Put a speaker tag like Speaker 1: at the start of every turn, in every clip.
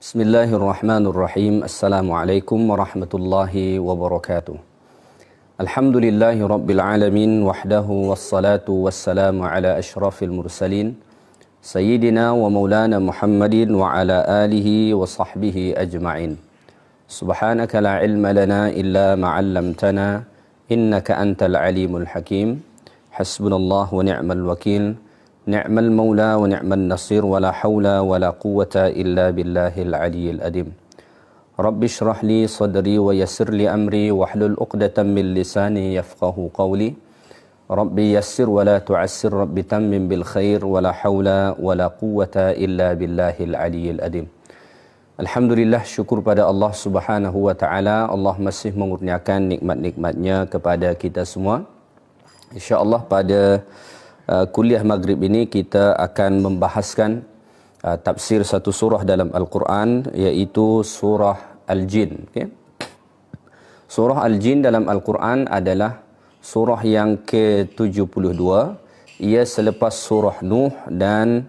Speaker 1: Bismillahirrahmanirrahim. Assalamualaikum warahmatullahi wabarakatuh. Alhamdulillahi rabbil alamin wahdahu wassalatu wassalamu ala asyrafil mursalin Sayyidina wa maulana Muhammadin wa ala alihi wa sahbihi ajma'in. Subhanaka la ilma lana illa ma'allamtana innaka antal alimul hakim. Hasbunallah wa ni'mal wakil. Ni'mal maula wa ni'mal nasir wa la hawla wa la quwwata illa billahil aliyyil adim. Rabbi shrah li sadri wa yassir li amri wahlul 'uqdatam min lisani yafqahu qawli. Rabbi yassir wa la tu'assir, Rabbi tammim bil khair wa la hawla wa la quwwata illa billahil aliyyil adim. Alhamdulillah, syukur pada Allah Subhanahu wa taala. Allah masih mengurniakan nikmat-nikmatnya kepada kita semua. Insya-Allah pada kuliah maghrib ini kita akan membahaskan tafsir satu surah dalam Al-Quran, iaitu surah Al-Jin. Okay? Surah Al-Jin dalam Al-Quran adalah surah yang ke-72. Ia selepas surah Nuh dan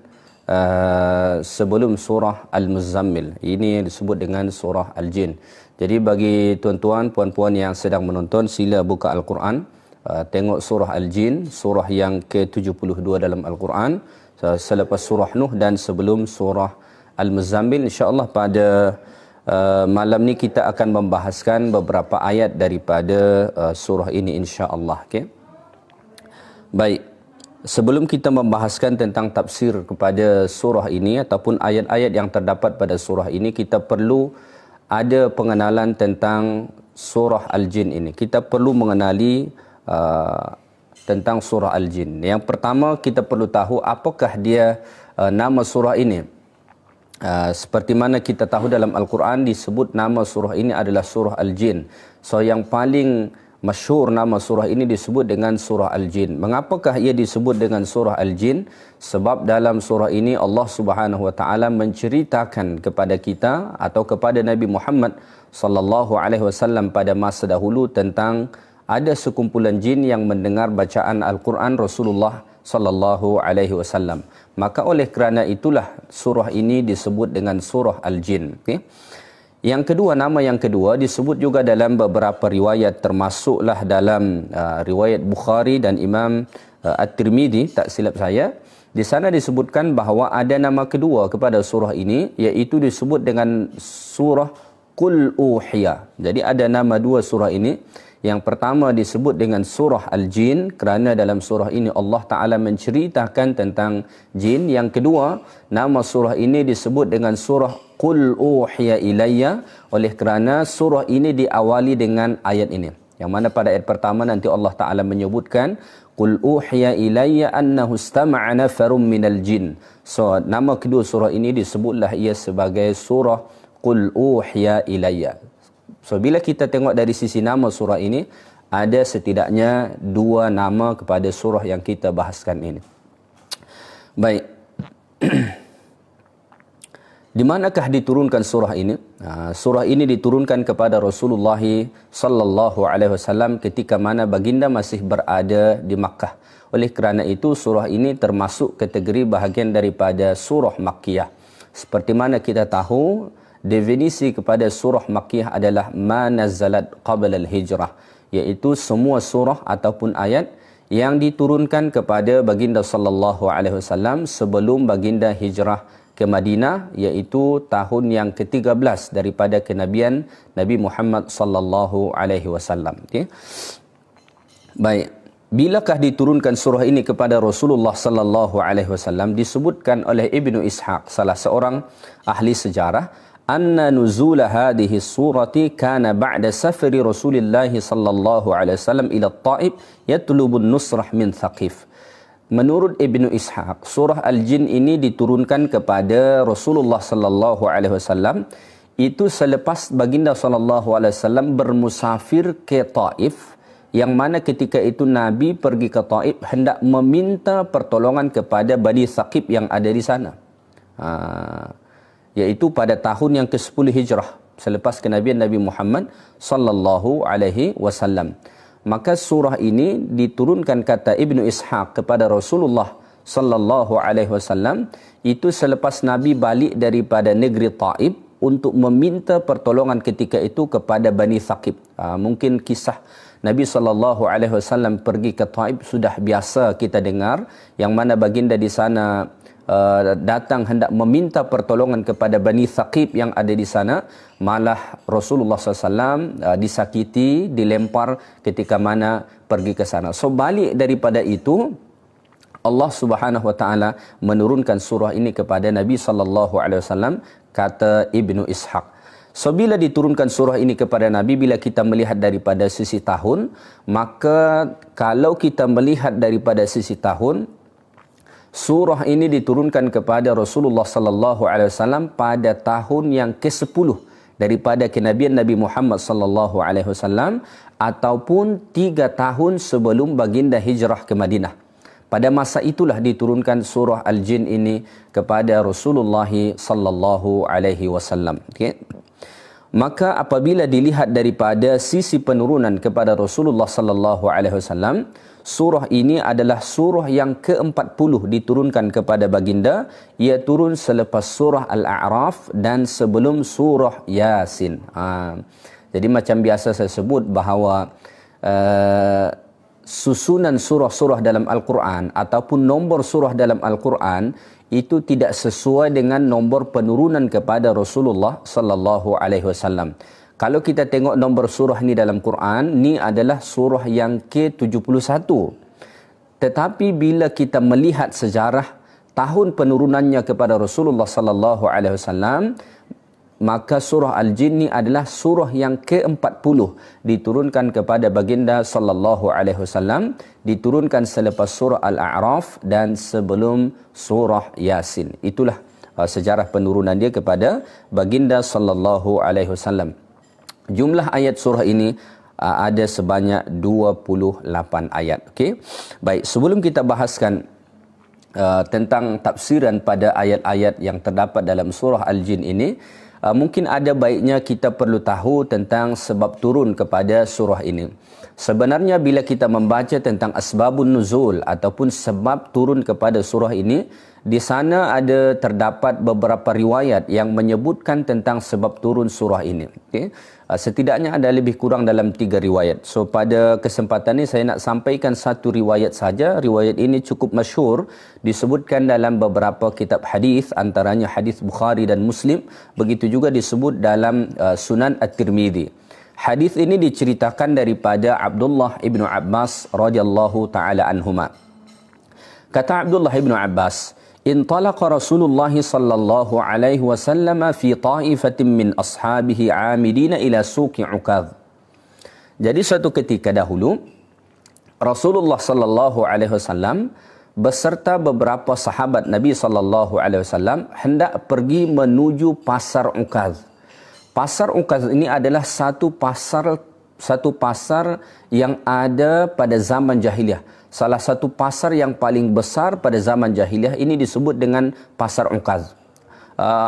Speaker 1: sebelum surah Al-Muzammil. Ini disebut dengan surah Al-Jin. Jadi bagi tuan-tuan, puan-puan yang sedang menonton, sila buka Al-Quran. Tengok surah Al-Jin, surah yang ke-72 dalam Al-Quran, selepas surah Nuh dan sebelum surah Al-Muzammil. InsyaAllah pada malam ni kita akan membahaskan beberapa ayat daripada surah ini, insyaAllah. Okay? Baik, sebelum kita membahaskan tentang tafsir kepada surah ini ataupun ayat-ayat yang terdapat pada surah ini, kita perlu ada pengenalan tentang surah Al-Jin ini. Kita perlu mengenali tentang surah Al-Jin. Yang pertama, kita perlu tahu apakah dia nama surah ini. Seperti mana kita tahu dalam Al-Quran disebut nama surah ini adalah surah Al-Jin. So yang paling masyhur nama surah ini disebut dengan surah Al-Jin. Mengapakah ia disebut dengan surah Al-Jin? Sebab dalam surah ini Allah Subhanahu wa taala menceritakan kepada kita atau kepada Nabi Muhammad sallallahu alaihi wasallam pada masa dahulu tentang ada sekumpulan jin yang mendengar bacaan Al-Quran Rasulullah sallallahu alaihi wasallam. Maka oleh kerana itulah surah ini disebut dengan surah Al-Jin. Okay? Yang kedua, nama yang kedua disebut juga dalam beberapa riwayat, termasuklah dalam riwayat Bukhari dan Imam At-Tirmidzi, tak silap saya. Di sana disebutkan bahawa ada nama kedua kepada surah ini, iaitu disebut dengan surah Qul Uhiya. Jadi ada nama dua surah ini. Yang pertama disebut dengan surah Al-Jin kerana dalam surah ini Allah Ta'ala menceritakan tentang jin. Yang kedua, nama surah ini disebut dengan surah Qul Uhiya Ilayya oleh kerana surah ini diawali dengan ayat ini. Yang mana pada ayat pertama nanti Allah Ta'ala menyebutkan Qul Uhiya Ilayya annahu istama'a nafarum minal jin. So nama kedua surah ini disebutlah ia sebagai surah Qul Uhiya Ilayya. So bila kita tengok dari sisi nama surah ini, ada setidaknya dua nama kepada surah yang kita bahaskan ini. Baik. Di manakah diturunkan surah ini? Surah ini diturunkan kepada Rasulullah sallallahu alaihi wasallam ketika mana baginda masih berada di Makkah. Oleh kerana itu surah ini termasuk kategori bahagian daripada surah Makkiyah. Seperti mana kita tahu, definisi kepada surah Makkiyah adalah ma nazzalat qabla al-hijrah, iaitu semua surah ataupun ayat yang diturunkan kepada baginda sallallahu alaihi wasallam sebelum baginda hijrah ke Madinah, iaitu tahun yang ke-13 daripada kenabian Nabi Muhammad sallallahu alaihi wasallam. Okey. Baik, bilakah diturunkan surah ini kepada Rasulullah sallallahu alaihi wasallam? Disebutkan oleh Ibnu Ishaq, salah seorang ahli sejarah, anna nuzul hadhihi surati kana ba'da safari Rasulillah sallallahu alaihi wasallam ila Taif yatlubu an-nusrah min Thaqif. Menurut Ibnu Ishaq, surah Al-Jin ini diturunkan kepada Rasulullah sallallahu alaihi wasallam itu selepas baginda sallallahu alaihi wasallam bermusafir ke Taif, yang mana ketika itu Nabi pergi ke Taif hendak meminta pertolongan kepada Bani Thaqif yang ada di sana. Iaitu pada tahun yang ke-10 Hijrah selepas kenabian Nabi Muhammad sallallahu alaihi wasallam. Maka surah ini diturunkan, kata Ibnu Ishaq, kepada Rasulullah sallallahu alaihi wasallam itu selepas Nabi balik daripada negeri Taif untuk meminta pertolongan ketika itu kepada Bani Thaqib. Mungkin kisah Nabi SAW pergi ke Taif sudah biasa kita dengar, yang mana baginda di sana datang hendak meminta pertolongan kepada Bani Thaqib yang ada di sana. Malah Rasulullah SAW disakiti, dilempar ketika mana pergi ke sana. So balik daripada itu, Allah Subhanahu Wa Taala menurunkan surah ini kepada Nabi SAW, kata Ibnu Ishaq. So bila diturunkan surah ini kepada Nabi, bila kita melihat daripada sisi tahun, maka kalau kita melihat daripada sisi tahun, surah ini diturunkan kepada Rasulullah SAW pada tahun yang ke-10 daripada kenabian Nabi Muhammad SAW, ataupun 3 tahun sebelum baginda hijrah ke Madinah. Pada masa itulah diturunkan surah Al-Jin ini kepada Rasulullah SAW. Okay? Maka apabila dilihat daripada sisi penurunan kepada Rasulullah SAW, surah ini adalah surah yang ke-40 diturunkan kepada baginda. Ia turun selepas surah Al-A'raf dan sebelum surah Yasin. Jadi macam biasa saya sebut bahawa susunan surah-surah dalam Al-Quran ataupun nombor surah dalam Al-Quran itu tidak sesuai dengan nombor penurunan kepada Rasulullah sallallahu alaihi wasallam. Kalau kita tengok nombor surah ni dalam Quran, ni adalah surah yang ke-71. Tetapi bila kita melihat sejarah tahun penurunannya kepada Rasulullah sallallahu alaihi wasallam, maka surah Al-Jin ni adalah surah yang ke-40 diturunkan kepada baginda sallallahu alaihi wasallam, diturunkan selepas surah Al-A'raf dan sebelum surah Yasin. Itulah sejarah penurunan dia kepada baginda sallallahu alaihi wasallam. Jumlah ayat surah ini ada sebanyak 28 ayat. Okey. Baik, sebelum kita bahaskan tentang tafsiran pada ayat-ayat yang terdapat dalam surah Al-Jin ini, mungkin ada baiknya kita perlu tahu tentang sebab turun kepada surah ini. Sebenarnya bila kita membaca tentang asbabun nuzul ataupun sebab turun kepada surah ini, di sana ada terdapat beberapa riwayat yang menyebutkan tentang sebab turun surah ini. Okay? Setidaknya ada lebih kurang dalam 3 riwayat. So pada kesempatan ini saya nak sampaikan satu riwayat saja. Riwayat ini cukup masyhur, disebutkan dalam beberapa kitab hadis, antaranya hadis Bukhari dan Muslim. Begitu juga disebut dalam Sunan At-Tirmidzi. Hadis ini diceritakan daripada Abdullah ibnu Abbas radhiyallahu taala anhuma. Kata Abdullah ibnu Abbas, "Intalaqa Rasulullah sallallahu alaihi wasallam fi ta'ifatin min ashabihi 'amidina ila suqi Ukadh." Jadi suatu ketika dahulu Rasulullah sallallahu alaihi wasallam beserta beberapa sahabat Nabi sallallahu alaihi wasallam hendak pergi menuju pasar Ukadh. Pasar Ukadh ini adalah satu pasar yang ada pada zaman jahiliyah. Salah satu pasar yang paling besar pada zaman jahiliyah ini disebut dengan pasar Ukadh.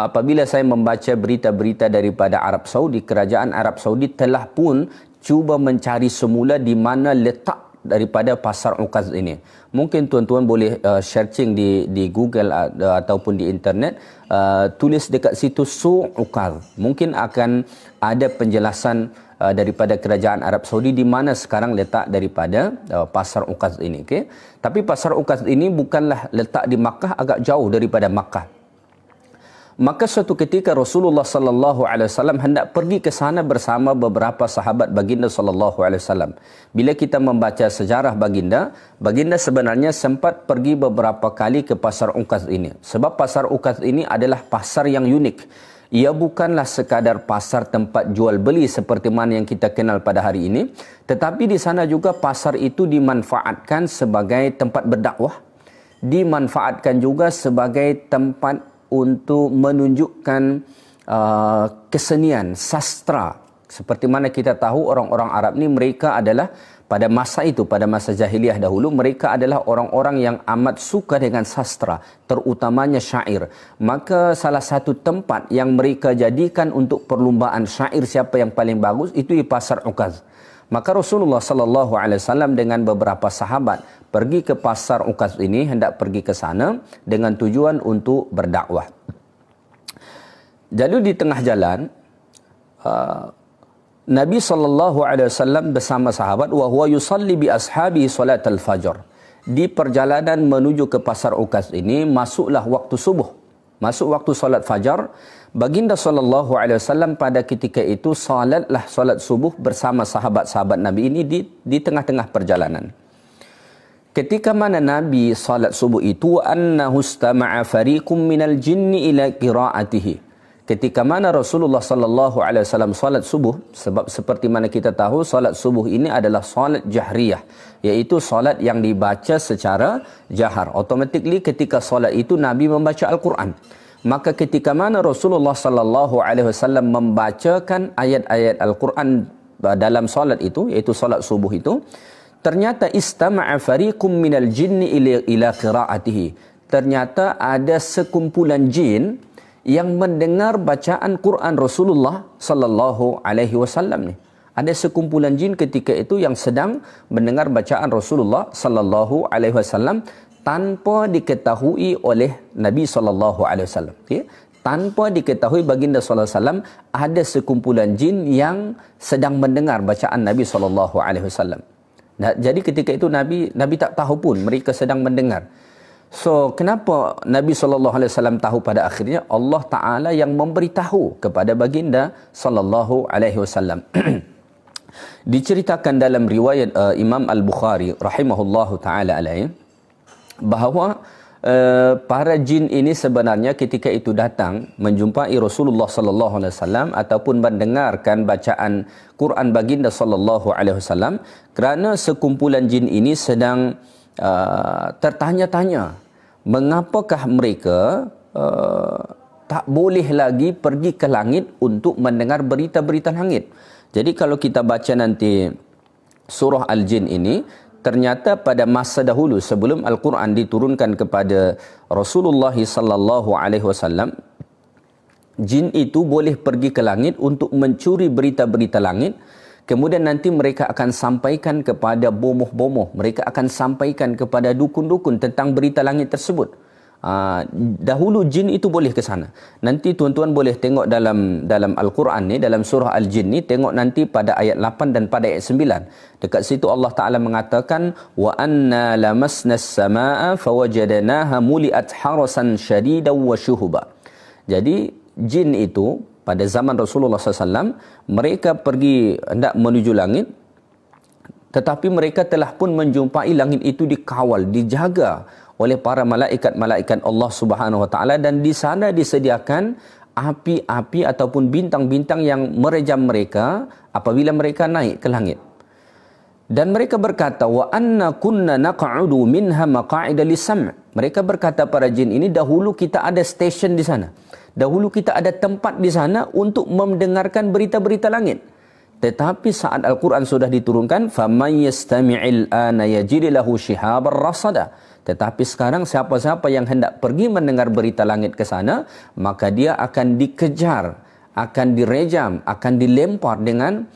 Speaker 1: Apabila saya membaca berita-berita daripada Arab Saudi, kerajaan Arab Saudi telah pun cuba mencari semula di mana letak daripada pasar Ukadh ini. Mungkin tuan-tuan boleh searching di Google ataupun di internet, tulis dekat situ Suq Ukadh. Mungkin akan ada penjelasan daripada kerajaan Arab Saudi di mana sekarang letak daripada pasar Ukadh ini. Okay? Tapi pasar Ukadh ini bukanlah letak di Makkah, agak jauh daripada Makkah. Maka suatu ketika Rasulullah sallallahu alaihi wasallam hendak pergi ke sana bersama beberapa sahabat baginda sallallahu alaihi wasallam. Bila kita membaca sejarah baginda sebenarnya sempat pergi beberapa kali ke pasar Ukadh ini. Sebab pasar Ukadh ini adalah pasar yang unik. Ia bukanlah sekadar pasar tempat jual beli seperti mana yang kita kenal pada hari ini, tetapi di sana juga pasar itu dimanfaatkan sebagai tempat berdakwah, dimanfaatkan juga sebagai tempat untuk menunjukkan kesenian, sastra. Seperti mana kita tahu orang-orang Arab ni, mereka adalah pada masa itu, pada masa jahiliyah dahulu, mereka adalah orang-orang yang amat suka dengan sastra, terutamanya syair. Maka salah satu tempat yang mereka jadikan untuk perlumbaan syair siapa yang paling bagus itu di pasar Ukadh. Maka Rasulullah sallallahu alaihi wasallam dengan beberapa sahabat pergi ke pasar Ukadh ini, hendak pergi ke sana dengan tujuan untuk berdakwah. Jadi di tengah jalan Nabi SAW bersama sahabat wa huwa yusalli bi ashabi salat al-fajr. Di perjalanan menuju ke Pasar Ukas ini masuklah waktu subuh. Masuk waktu solat fajar. Baginda SAW pada ketika itu salatlah solat subuh bersama sahabat-sahabat Nabi ini di tengah-tengah perjalanan. Ketika mana Nabi salat subuh itu, annahu istama'a fariqum minal jinni ila qira'atihi. Ketika mana Rasulullah SAW salat subuh, sebab seperti mana kita tahu salat subuh ini adalah salat jahriyah, iaitu salat yang dibaca secara jahar. Automatically ketika salat itu Nabi membaca Al-Quran. Maka ketika mana Rasulullah SAW membacakan ayat-ayat Al-Quran dalam salat itu, iaitu salat subuh itu, ternyata istama'a fariqum minal jinni ila qira'atihi. Ternyata ada sekumpulan jin yang mendengar bacaan Quran Rasulullah sallallahu alaihi wasallam ni. Ada sekumpulan jin ketika itu yang sedang mendengar bacaan Rasulullah sallallahu alaihi wasallam tanpa diketahui oleh Nabi sallallahu alaihi wasallam. Okay? Tanpa diketahui baginda sallallahu alaihi wasallam ada sekumpulan jin yang sedang mendengar bacaan Nabi sallallahu alaihi wasallam. Nah, jadi ketika itu Nabi tak tahu pun mereka sedang mendengar. So, kenapa Nabi SAW tahu pada akhirnya? Allah Ta'ala yang memberitahu kepada baginda SAW. Diceritakan dalam riwayat Imam Al-Bukhari rahimahullahu ta'ala alaih, bahawa para jin ini sebenarnya ketika itu datang menjumpai Rasulullah SAW ataupun mendengarkan bacaan Quran baginda SAW, kerana sekumpulan jin ini sedang tertanya-tanya mengapakah mereka tak boleh lagi pergi ke langit untuk mendengar berita-berita langit. Jadi kalau kita baca nanti surah Al-Jin ini, ternyata pada masa dahulu sebelum Al-Quran diturunkan kepada Rasulullah SAW, jin itu boleh pergi ke langit untuk mencuri berita-berita langit. Kemudian nanti mereka akan sampaikan kepada bomoh-bomoh. Mereka akan sampaikan kepada dukun-dukun tentang berita langit tersebut. Dahulu jin itu boleh ke sana. Nanti tuan-tuan boleh tengok dalam Al-Quran ni, dalam surah Al-Jin ni, tengok nanti pada ayat 8 dan pada ayat 9. Dekat situ Allah Ta'ala mengatakan, wa anna lamasna as-samaa'a fawajadnaha muli'at harasan shadidan wa syuhuba. Jadi jin itu pada zaman Rasulullah SAW, mereka pergi hendak menuju langit, tetapi mereka telah pun menjumpai langit itu dikawal, dijaga oleh para malaikat-malaikat Allah Subhanahu Wa Taala, dan di sana disediakan api-api ataupun bintang-bintang yang merejam mereka apabila mereka naik ke langit. Dan mereka berkata, wa anna kunna naq'udu minha maq'ida lis-sam'. Mereka berkata para jin ini, dahulu kita ada stesen di sana. Dahulu kita ada tempat di sana untuk mendengarkan berita-berita langit. Tetapi saat Al-Quran sudah diturunkan, faman yastami'il ana yajid lahu shihabar rasada. Tetapi sekarang siapa-siapa yang hendak pergi mendengar berita langit ke sana, maka dia akan dikejar, akan direjam, akan dilempar dengan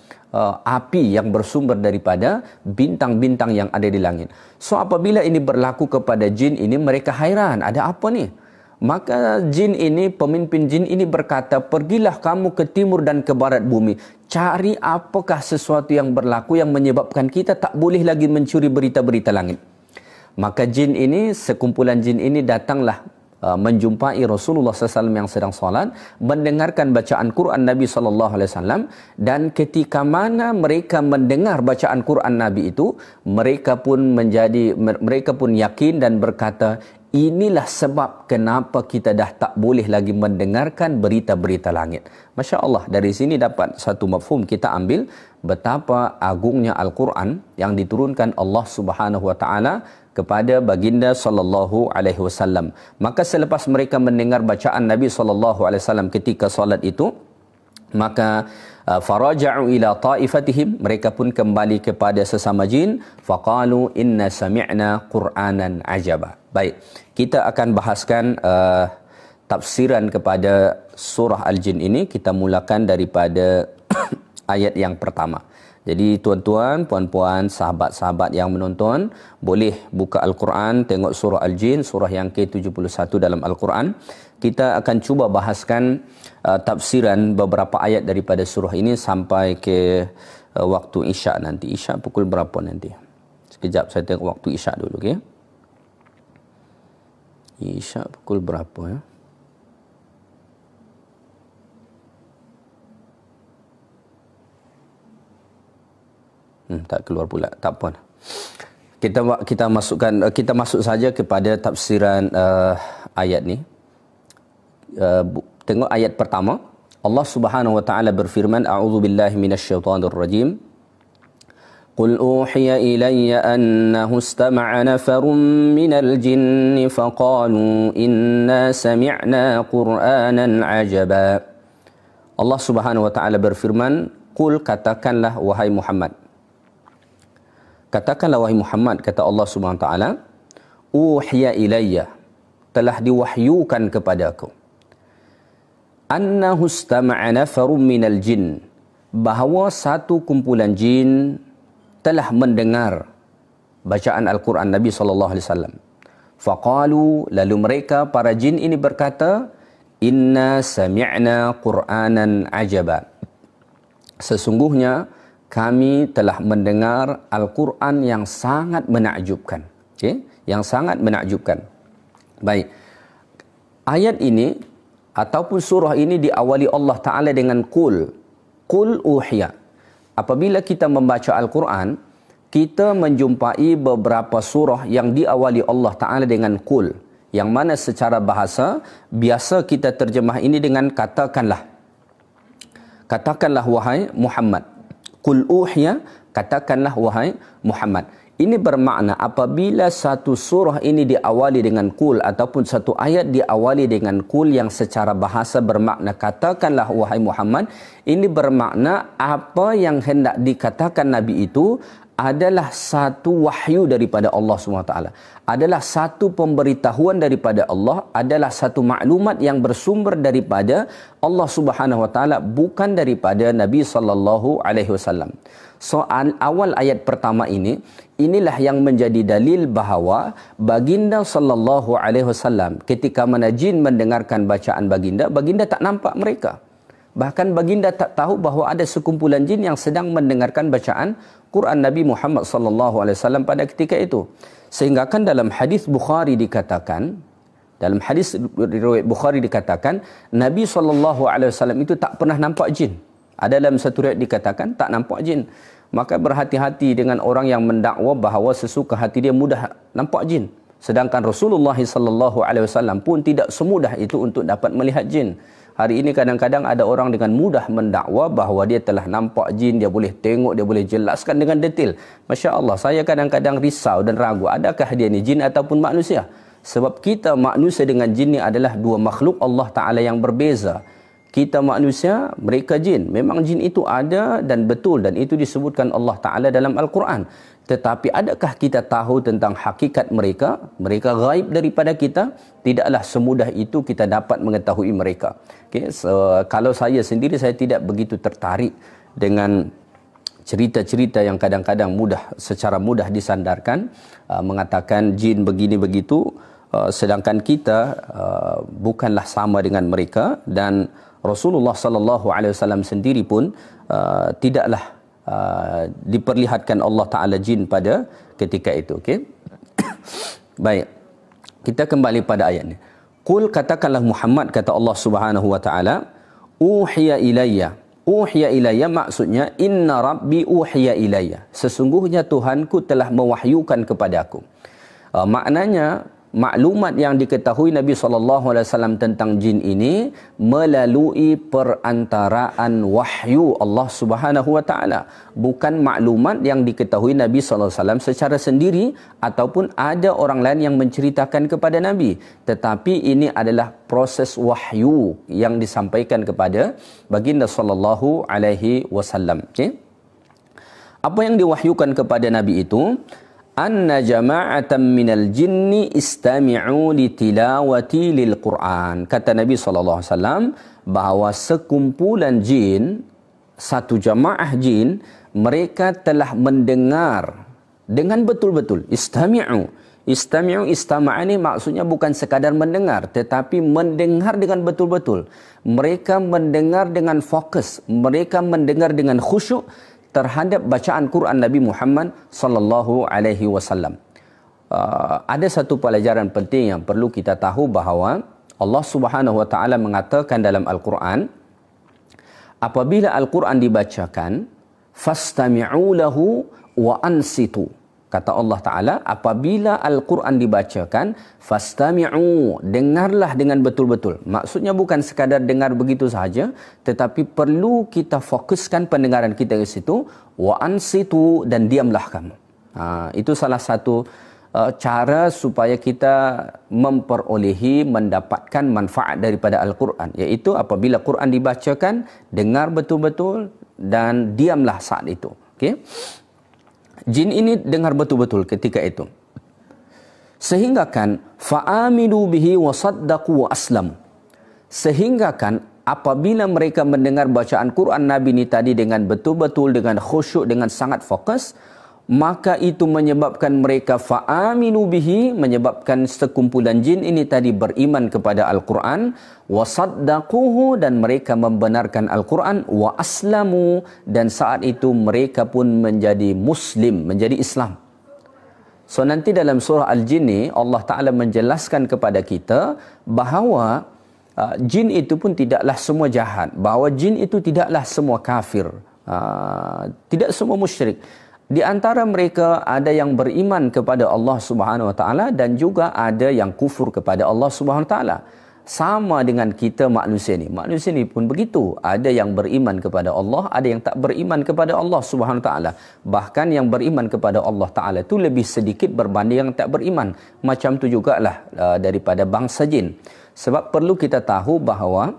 Speaker 1: api yang bersumber daripada bintang-bintang yang ada di langit. So apabila ini berlaku kepada jin ini, mereka hairan, ada apa ni? Maka jin ini, pemimpin jin ini berkata, pergilah kamu ke timur dan ke barat bumi, cari apakah sesuatu yang berlaku yang menyebabkan kita tak boleh lagi mencuri berita-berita langit. Maka jin ini, sekumpulan jin ini datanglah menjumpai Rasulullah SAW yang sedang salat, mendengarkan bacaan Quran Nabi SAW, dan ketika mana mereka mendengar bacaan Quran Nabi itu, mereka pun yakin dan berkata, inilah sebab kenapa kita dah tak boleh lagi mendengarkan berita-berita langit. Masya Allah, dari sini dapat satu mafhum kita ambil betapa agungnya Al-Quran yang diturunkan Allah Subhanahu Wa Taala kepada baginda sallallahu alaihi wasallam. Maka selepas mereka mendengar bacaan Nabi sallallahu alaihi wasallam ketika salat itu, maka faraja'u ila ta'ifatihim, mereka pun kembali kepada sesama jin, faqalu inna sami'na qur'anan ajaba. Baik, kita akan bahaskan tafsiran kepada surah Al-Jin ini. Kita mulakan daripada ayat yang pertama. Jadi tuan-tuan, puan-puan, sahabat-sahabat yang menonton, boleh buka Al-Quran, tengok surah Al-Jin, surah yang ke-71 dalam Al-Quran. kita akan cuba bahaskan tafsiran beberapa ayat daripada surah ini sampai ke waktu Isyak nanti. Isyak pukul berapa nanti? Sekejap saya tengok waktu Isyak dulu, okey. Isyak pukul berapa ya? Tak keluar pula. Tak apa. Kita masuk saja kepada tafsiran ayat ni. Tengok ayat pertama. Allah Subhanahu wa taala berfirman, a'udzubillahi minasyaitonir rajim. Qul uhiya ilayya annahu istama'a nafarun minal jinni faqalu inna sami'na qur'anan ajaba. Allah Subhanahu wa taala berfirman, qul, katakanlah wahai Muhammad. Katakanlah wahai Muhammad, kata Allah Subhanahu wa taala, uhiya ilayya, telah diwahyukan kepadaku, annahu istama'a nafarun minal jin, bahawa satu kumpulan jin telah mendengar bacaan Al-Quran Nabi SAW. Faqalu, lalu mereka para jin ini berkata, inna sami'na Qur'anan ajaba, sesungguhnya kami telah mendengar Al-Quran yang sangat menakjubkan. Okay? Yang sangat menakjubkan. Baik. Ayat ini ataupun surah ini diawali Allah Ta'ala dengan Qul. Qul uhiya. Apabila kita membaca Al-Quran, kita menjumpai beberapa surah yang diawali Allah Ta'ala dengan Qul. Yang mana secara bahasa, biasa kita terjemah ini dengan katakanlah. Katakanlah wahai Muhammad. Qul uhiya, katakanlah wahai Muhammad. Ini bermakna apabila satu surah ini diawali dengan qul ataupun satu ayat diawali dengan qul yang secara bahasa bermakna katakanlah wahai Muhammad, ini bermakna apa yang hendak dikatakan Nabi itu adalah satu wahyu daripada Allah SWT. Adalah satu pemberitahuan daripada Allah, adalah satu maklumat yang bersumber daripada Allah Subhanahu Wa Taala, bukan daripada Nabi sallallahu alaihi wasallam. Soal awal ayat pertama ini, inilah yang menjadi dalil bahawa baginda sallallahu alaihi wasallam ketika mana jin mendengarkan bacaan baginda, baginda tak nampak mereka. Bahkan baginda tak tahu bahawa ada sekumpulan jin yang sedang mendengarkan bacaan Quran Nabi Muhammad sallallahu alaihi wasallam pada ketika itu. Sehingga kan dalam hadis Bukhari dikatakan, Nabi sallallahu alaihi wasallam itu tak pernah nampak jin. Ada dalam satu riwayat dikatakan tak nampak jin. Maka berhati-hati dengan orang yang mendakwa bahawa sesuka hati dia mudah nampak jin. Sedangkan Rasulullah sallallahu alaihi wasallam pun tidak semudah itu untuk dapat melihat jin. Hari ini kadang-kadang ada orang dengan mudah mendakwa bahawa dia telah nampak jin, dia boleh tengok, dia boleh jelaskan dengan detail. Masya Allah, saya kadang-kadang risau dan ragu, adakah dia ni jin ataupun manusia? Sebab kita manusia dengan jin ni adalah dua makhluk Allah Ta'ala yang berbeza. Kita manusia, mereka jin. Memang jin itu ada dan betul, dan itu disebutkan Allah Ta'ala dalam Al-Quran. Tetapi adakah kita tahu tentang hakikat mereka? Mereka gaib daripada kita. Tidaklah semudah itu kita dapat mengetahui mereka. Okay? So, kalau saya sendiri, saya tidak begitu tertarik dengan cerita-cerita yang kadang-kadang secara mudah disandarkan, mengatakan jin begini begitu, sedangkan kita bukanlah sama dengan mereka, dan Rasulullah sallallahu alaihi wasallam sendiri pun tidaklah diperlihatkan Allah Ta'ala jin pada ketika itu. Okay? Baik, kita kembali pada ayat ini. Qul, katakanlah Muhammad, kata Allah Subhanahu Wa Ta'ala, uhiya ilayya. Uhiya ilayya maksudnya inna rabbi uhiya ilayya, sesungguhnya Tuhanku telah mewahyukan kepadaku. Maknanya maklumat yang diketahui Nabi SAW tentang jin ini melalui perantaraan wahyu Allah Subhanahu Wa Taala, bukan maklumat yang diketahui Nabi SAW secara sendiri ataupun ada orang lain yang menceritakan kepada Nabi, tetapi ini adalah proses wahyu yang disampaikan kepada baginda sallallahu alaihi wasallam. Okay? Apa yang diwahyukan kepada Nabi itu? Anna jama'atan minal jinni istami'u li tilawati lil Quran. Kata Nabi SAW bahawa sekumpulan jin, satu jamaah jin, mereka telah mendengar dengan betul-betul. Istami'u. Istami'u istama'a ni maksudnya bukan sekadar mendengar, tetapi mendengar dengan betul-betul. Mereka mendengar dengan fokus, mereka mendengar dengan khusyuk terhadap bacaan Quran Nabi Muhammad sallallahu alaihi wasallam. Ada satu pelajaran penting yang perlu kita tahu bahawa Allah Subhanahu wa taala mengatakan dalam Al-Quran, apabila Al-Quran dibacakan, fastami'u lahu wa ansitu. Kata Allah Ta'ala, apabila Al-Quran dibacakan, fastami'u, dengarlah dengan betul-betul. Maksudnya bukan sekadar dengar begitu sahaja, tetapi perlu kita fokuskan pendengaran kita ke situ, wa ansitu, dan diamlah kamu. Itu salah satu cara supaya kita memperolehi, mendapatkan manfaat daripada Al-Quran. Iaitu apabila Quran dibacakan, dengar betul-betul dan diamlah saat itu. Okay? Jin ini dengar betul-betul ketika itu. Sehinggakan fa'aminu bihi wa saddaqu wa aslam. Sehinggakan apabila mereka mendengar bacaan Quran Nabi ini tadi dengan betul-betul, dengan khusyuk, dengan sangat fokus, maka itu menyebabkan mereka fa'aminu bihi, menyebabkan sekumpulan jin ini tadi beriman kepada Al-Quran, wa saddaquhu, dan mereka membenarkan Al-Quran, wa aslamu, dan saat itu mereka pun menjadi Muslim, menjadi Islam. So nanti dalam surah Al-Jin ni Allah Ta'ala menjelaskan kepada kita bahawa jin itu pun tidaklah semua jahat, bahawa jin itu tidaklah semua kafir, tidak semua musyrik. Di antara mereka ada yang beriman kepada Allah Subhanahu Wa Taala dan juga ada yang kufur kepada Allah Subhanahu Wa Taala. Sama dengan kita manusia ni. Manusia ni pun begitu. Ada yang beriman kepada Allah, ada yang tak beriman kepada Allah Subhanahu Wa Taala. Bahkan yang beriman kepada Allah Taala itu lebih sedikit berbanding yang tak beriman. Macam tu jugalah daripada bangsa jin. Sebab perlu kita tahu bahawa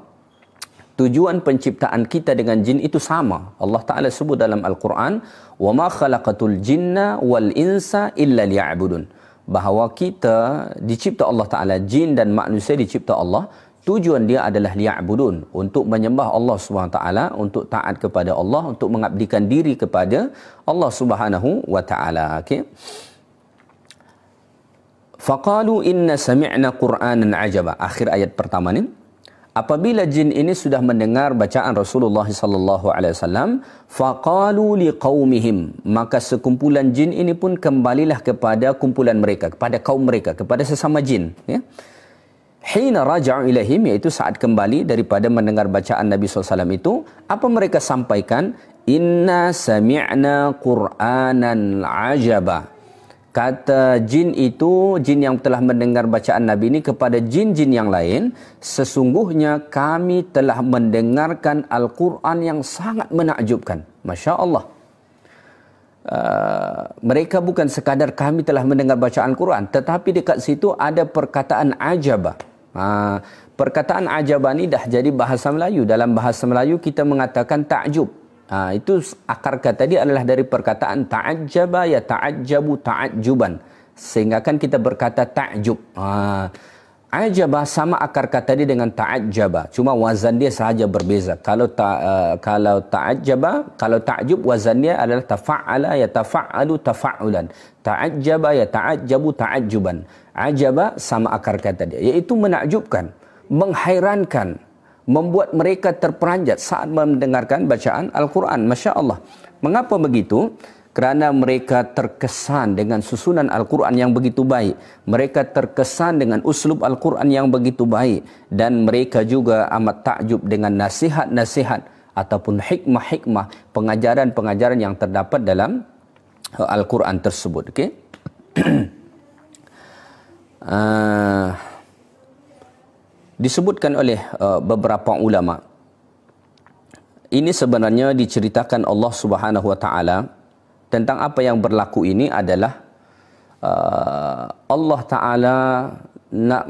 Speaker 1: tujuan penciptaan kita dengan jin itu sama. Allah Ta'ala sebut dalam Al-Quran, وَمَا خَلَقَتُ الْجِنَّ وَالْإِنسَ إِلَّا لِيَعْبُدُونَ. Bahawa kita dicipta Allah Ta'ala, jin dan manusia dicipta Allah, tujuan dia adalah liya'budun, untuk menyembah Allah SWT, untuk taat kepada Allah, untuk mengabdikan diri kepada Allah Subhanahu wa Ta'ala. Okay? فَقَالُوا إِنَّ سَمِعْنَا قُرْآنًا عَجَبًا. Akhir ayat pertama ni. Apabila jin ini sudah mendengar bacaan Rasulullah sallallahu alaihi wasallam, faqalu liqaumihim, maka sekumpulan jin ini pun kembalilah kepada kumpulan mereka, kepada kaum mereka, kepada sesama jin, ya. Hina raja'u ilaihim, iaitu saat kembali daripada mendengar bacaan Nabi sallallahu alaihi wasallam itu, apa mereka sampaikan? Inna sami'na Qur'anan ajaba. Kata jin itu, jin yang telah mendengar bacaan Nabi ini kepada jin-jin yang lain, sesungguhnya kami telah mendengarkan Al-Quran yang sangat menakjubkan. Masya Allah. Mereka bukan sekadar kami telah mendengar bacaan Quran, tetapi dekat situ ada perkataan ajabah. Perkataan ajabah ni dah jadi bahasa Melayu. Dalam bahasa Melayu kita mengatakan takjub. Itu akar kata dia adalah dari perkataan ta'ajjaba ya ta'ajjabu ta'ajjuban, sehingga kan kita berkata ta'jub. Ajaba sama akar kata dia dengan ta'ajjaba, cuma wazan dia sahaja berbeza. Kalau ta'ajjaba, kalau ta'jub wazan dia adalah tafa'ala ya tafa'alu tafa'ulan, ta'ajjaba ya ta'ajjabu ta'ajjuban. Ajaba sama akar kata dia, iaitu menakjubkan, menghairankan, membuat mereka terperanjat saat mendengarkan bacaan Al-Quran. Masya Allah. Mengapa begitu? Kerana mereka terkesan dengan susunan Al-Quran yang begitu baik. Mereka terkesan dengan uslub Al-Quran yang begitu baik. Dan mereka juga amat takjub dengan nasihat-nasihat ataupun hikmah-hikmah, pengajaran-pengajaran yang terdapat dalam Al-Quran tersebut. Okay? Disebutkan oleh beberapa ulama, ini sebenarnya diceritakan Allah Subhanahu wa taala tentang apa yang berlaku ini adalah Allah Taala nak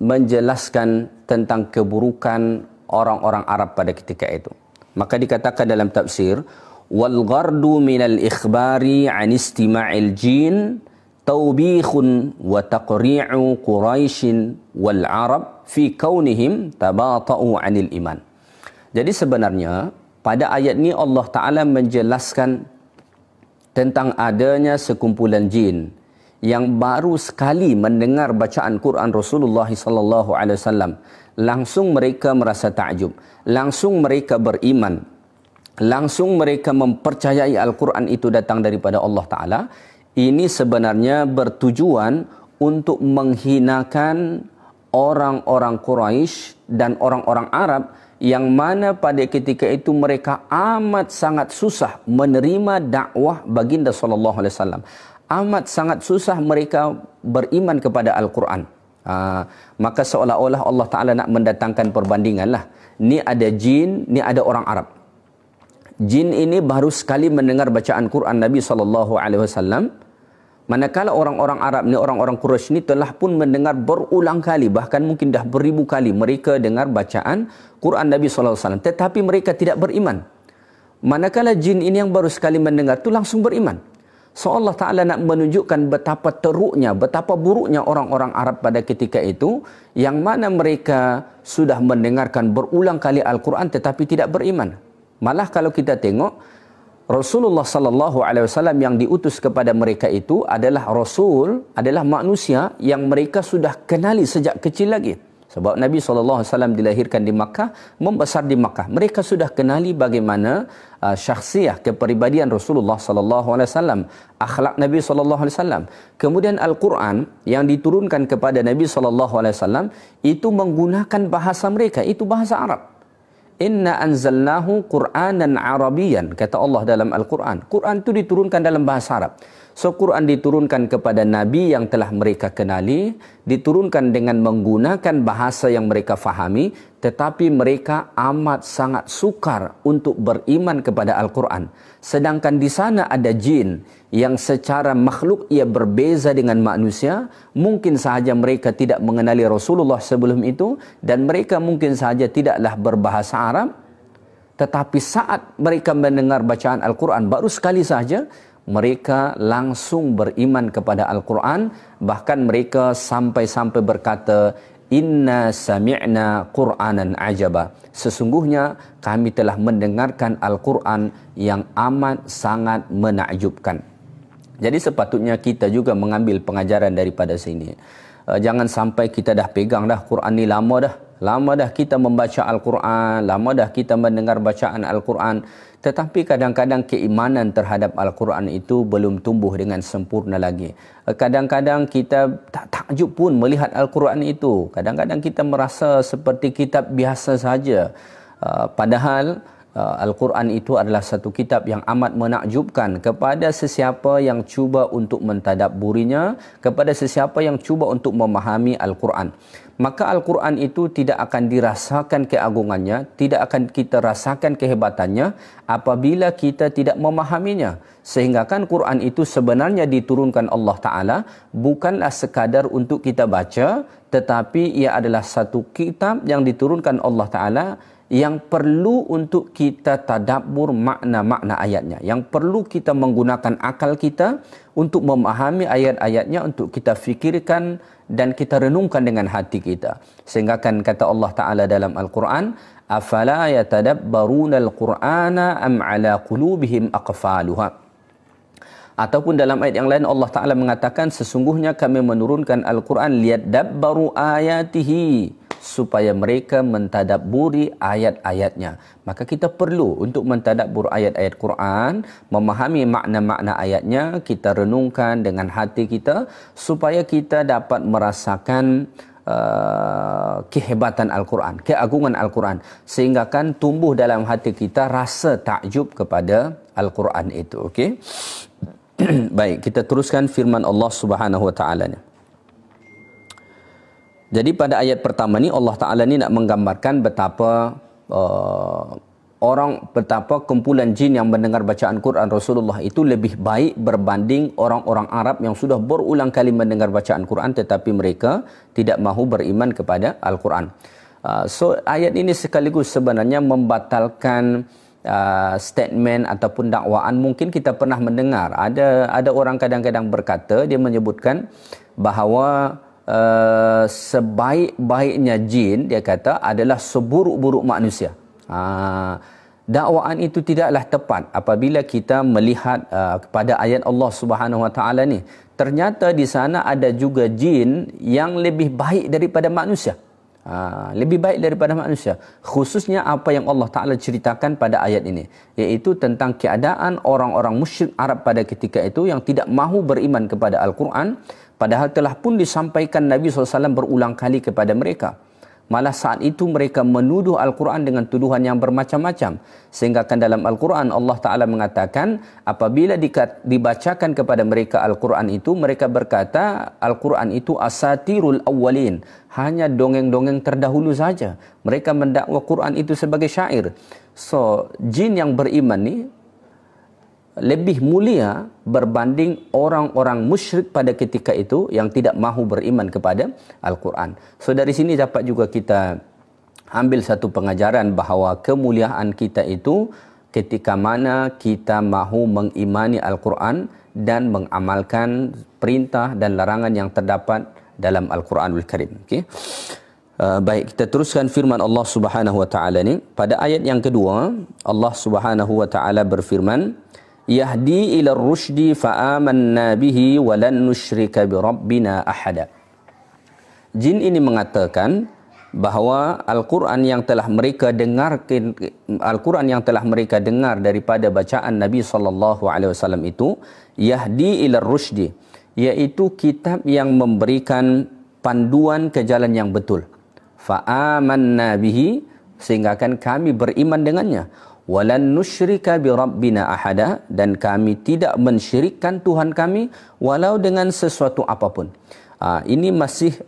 Speaker 1: menjelaskan tentang keburukan orang-orang Arab pada ketika itu. Maka dikatakan dalam tafsir, wal ghardu minal ikhbari an istima'il jin tawbikhun wa taqri'u Quraisyin wal Arab fi kaunihim tabata'u 'anil iman. Jadi sebenarnya pada ayat ini Allah Taala menjelaskan tentang adanya sekumpulan jin yang baru sekali mendengar bacaan Quran Rasulullah sallallahu alaihi wasallam, langsung mereka merasa takjub, langsung mereka beriman, langsung mereka mempercayai Al-Quran itu datang daripada Allah Ta'ala, ini sebenarnya bertujuan untuk menghinakan orang-orang Quraisy dan orang-orang Arab yang mana pada ketika itu mereka amat sangat susah menerima dakwah baginda sallallahu alaihi wasallam. Amat sangat susah mereka beriman kepada Al-Quran. Maka seolah-olah Allah Ta'ala nak mendatangkan perbandingan lah. Ni ada jin, ni ada orang Arab. Jin ini baru sekali mendengar bacaan Quran Nabi sallallahu alaihi wasallam. Manakala orang-orang Arab ni, orang-orang Quraisy ni telah pun mendengar berulang kali, bahkan mungkin dah beribu kali mereka dengar bacaan Quran Nabi sallallahu alaihi wasallam, tetapi mereka tidak beriman. Manakala jin ini yang baru sekali mendengar tu langsung beriman. So Allah Ta'ala nak menunjukkan betapa teruknya, betapa buruknya orang-orang Arab pada ketika itu, yang mana mereka sudah mendengarkan berulang kali Al-Quran tetapi tidak beriman. Malah kalau kita tengok, Rasulullah sallallahu alaihi wasallam yang diutus kepada mereka itu adalah rasul, adalah manusia yang mereka sudah kenali sejak kecil lagi. Sebab Nabi sallallahu alaihi wasallam dilahirkan di Makkah, membesar di Makkah. Mereka sudah kenali bagaimana syakhsiah, kepribadian Rasulullah sallallahu alaihi wasallam, akhlak Nabi sallallahu alaihi wasallam. Kemudian Al-Quran yang diturunkan kepada Nabi sallallahu alaihi wasallam itu menggunakan bahasa mereka, itu bahasa Arab. Inna anzalnahu Qur'anan Arabiyan, kata Allah dalam Al-Quran. Quran itu diturunkan dalam bahasa Arab. So Quran diturunkan kepada Nabi yang telah mereka kenali, diturunkan dengan menggunakan bahasa yang mereka fahami, tetapi mereka amat sangat sukar untuk beriman kepada Al-Quran. Sedangkan di sana ada jin yang secara makhluk ia berbeza dengan manusia. Mungkin sahaja mereka tidak mengenali Rasulullah sebelum itu, dan mereka mungkin sahaja tidaklah berbahasa Arab. Tetapi saat mereka mendengar bacaan Al-Quran baru sekali sahaja, mereka langsung beriman kepada Al-Quran. Bahkan mereka sampai-sampai berkata, Inna sami'na Qur'anan ajaba. Sesungguhnya kami telah mendengarkan Al-Quran yang amat sangat menakjubkan. Jadi sepatutnya kita juga mengambil pengajaran daripada sini. Jangan sampai kita dah pegang dah Quran ni lama dah. Lama dah kita membaca Al-Quran, lama dah kita mendengar bacaan Al-Quran. Tetapi kadang-kadang keimanan terhadap Al-Quran itu belum tumbuh dengan sempurna lagi. Kadang-kadang kita tak takjub pun melihat Al-Quran itu. Kadang-kadang kita merasa seperti kitab biasa saja. Padahal Al-Quran itu adalah satu kitab yang amat menakjubkan kepada sesiapa yang cuba untuk mentadabburinya, kepada sesiapa yang cuba untuk memahami Al-Quran. Maka Al-Quran itu tidak akan dirasakan keagungannya, tidak akan kita rasakan kehebatannya apabila kita tidak memahaminya. Sehingga kan Quran itu sebenarnya diturunkan Allah Ta'ala bukanlah sekadar untuk kita baca, tetapi ia adalah satu kitab yang diturunkan Allah Ta'ala yang perlu untuk kita tadabbur makna-makna ayatnya, yang perlu kita menggunakan akal kita untuk memahami ayat-ayatnya, untuk kita fikirkan dan kita renungkan dengan hati kita. Sehingga kan kata Allah Ta'ala dalam Al-Quran, afala yatadabbaruna al-Qur'ana am ala qulubihim aqfaluha. Ataupun dalam ayat yang lain Allah Ta'ala mengatakan, sesungguhnya kami menurunkan Al-Quran liyadabbaru ayatihi, supaya mereka mentadabburi ayat-ayatnya. Maka kita perlu untuk mentadabbur ayat-ayat Quran, memahami makna-makna ayatnya, kita renungkan dengan hati kita supaya kita dapat merasakan kehebatan Al-Quran, keagungan Al-Quran, sehingga kan tumbuh dalam hati kita rasa takjub kepada Al-Quran itu. Okey. Baik, kita teruskan firman Allah Subhanahu wa taala ni. Jadi pada ayat pertama ni Allah Ta'ala ni nak menggambarkan betapa betapa kumpulan jin yang mendengar bacaan Quran Rasulullah itu lebih baik berbanding orang-orang Arab yang sudah berulang kali mendengar bacaan Quran tetapi mereka tidak mahu beriman kepada Al-Quran. So ayat ini sekaligus sebenarnya membatalkan statement ataupun dakwaan. Mungkin kita pernah mendengar ada orang kadang-kadang berkata, dia menyebutkan bahawa sebaik-baiknya jin, dia kata, adalah seburuk-buruk manusia. dakwaan itu tidaklah tepat apabila kita melihat kepada ayat Allah Subhanahu Wa Taala ni. Ternyata di sana ada juga jin yang lebih baik daripada manusia. Lebih baik daripada manusia. Khususnya apa yang Allah Ta'ala ceritakan pada ayat ini. Iaitu tentang keadaan orang-orang musyrik Arab pada ketika itu yang tidak mahu beriman kepada Al-Quran. Padahal telah pun disampaikan Nabi SAW berulang kali kepada mereka. Malah saat itu mereka menuduh Al-Quran dengan tuduhan yang bermacam-macam. Sehingga kan dalam Al-Quran Allah Ta'ala mengatakan apabila dibacakan kepada mereka Al-Quran itu, mereka berkata Al-Quran itu asatirul awwalin. Hanya dongeng-dongeng terdahulu saja. Mereka mendakwa Quran itu sebagai syair. So, jin yang beriman ni lebih mulia berbanding orang-orang musyrik pada ketika itu yang tidak mahu beriman kepada Al-Quran. So dari sini dapat juga kita ambil satu pengajaran bahawa kemuliaan kita itu ketika mana kita mahu mengimani Al-Quran dan mengamalkan perintah dan larangan yang terdapat dalam Al-Quranul Karim. Okay? Baik, kita teruskan firman Allah Subhanahu Wa Taala ni. Pada ayat yang kedua, Allah Subhanahu Wa Taala berfirman, Yahdi ila rusydi fa'amanna bihi wa lan nusyrika bi rabbina ahada. Jin ini mengatakan bahawa Al-Quran yang telah mereka dengar daripada bacaan Nabi SAW itu yahdi ila rusydi, iaitu kitab yang memberikan panduan ke jalan yang betul. Fa'amanna bihi, sehingga kan kami beriman dengannya. Walan nusyrika bi rabbina ahada, dan kami tidak mensyirikkan Tuhan kami walau dengan sesuatu apapun. Ini masih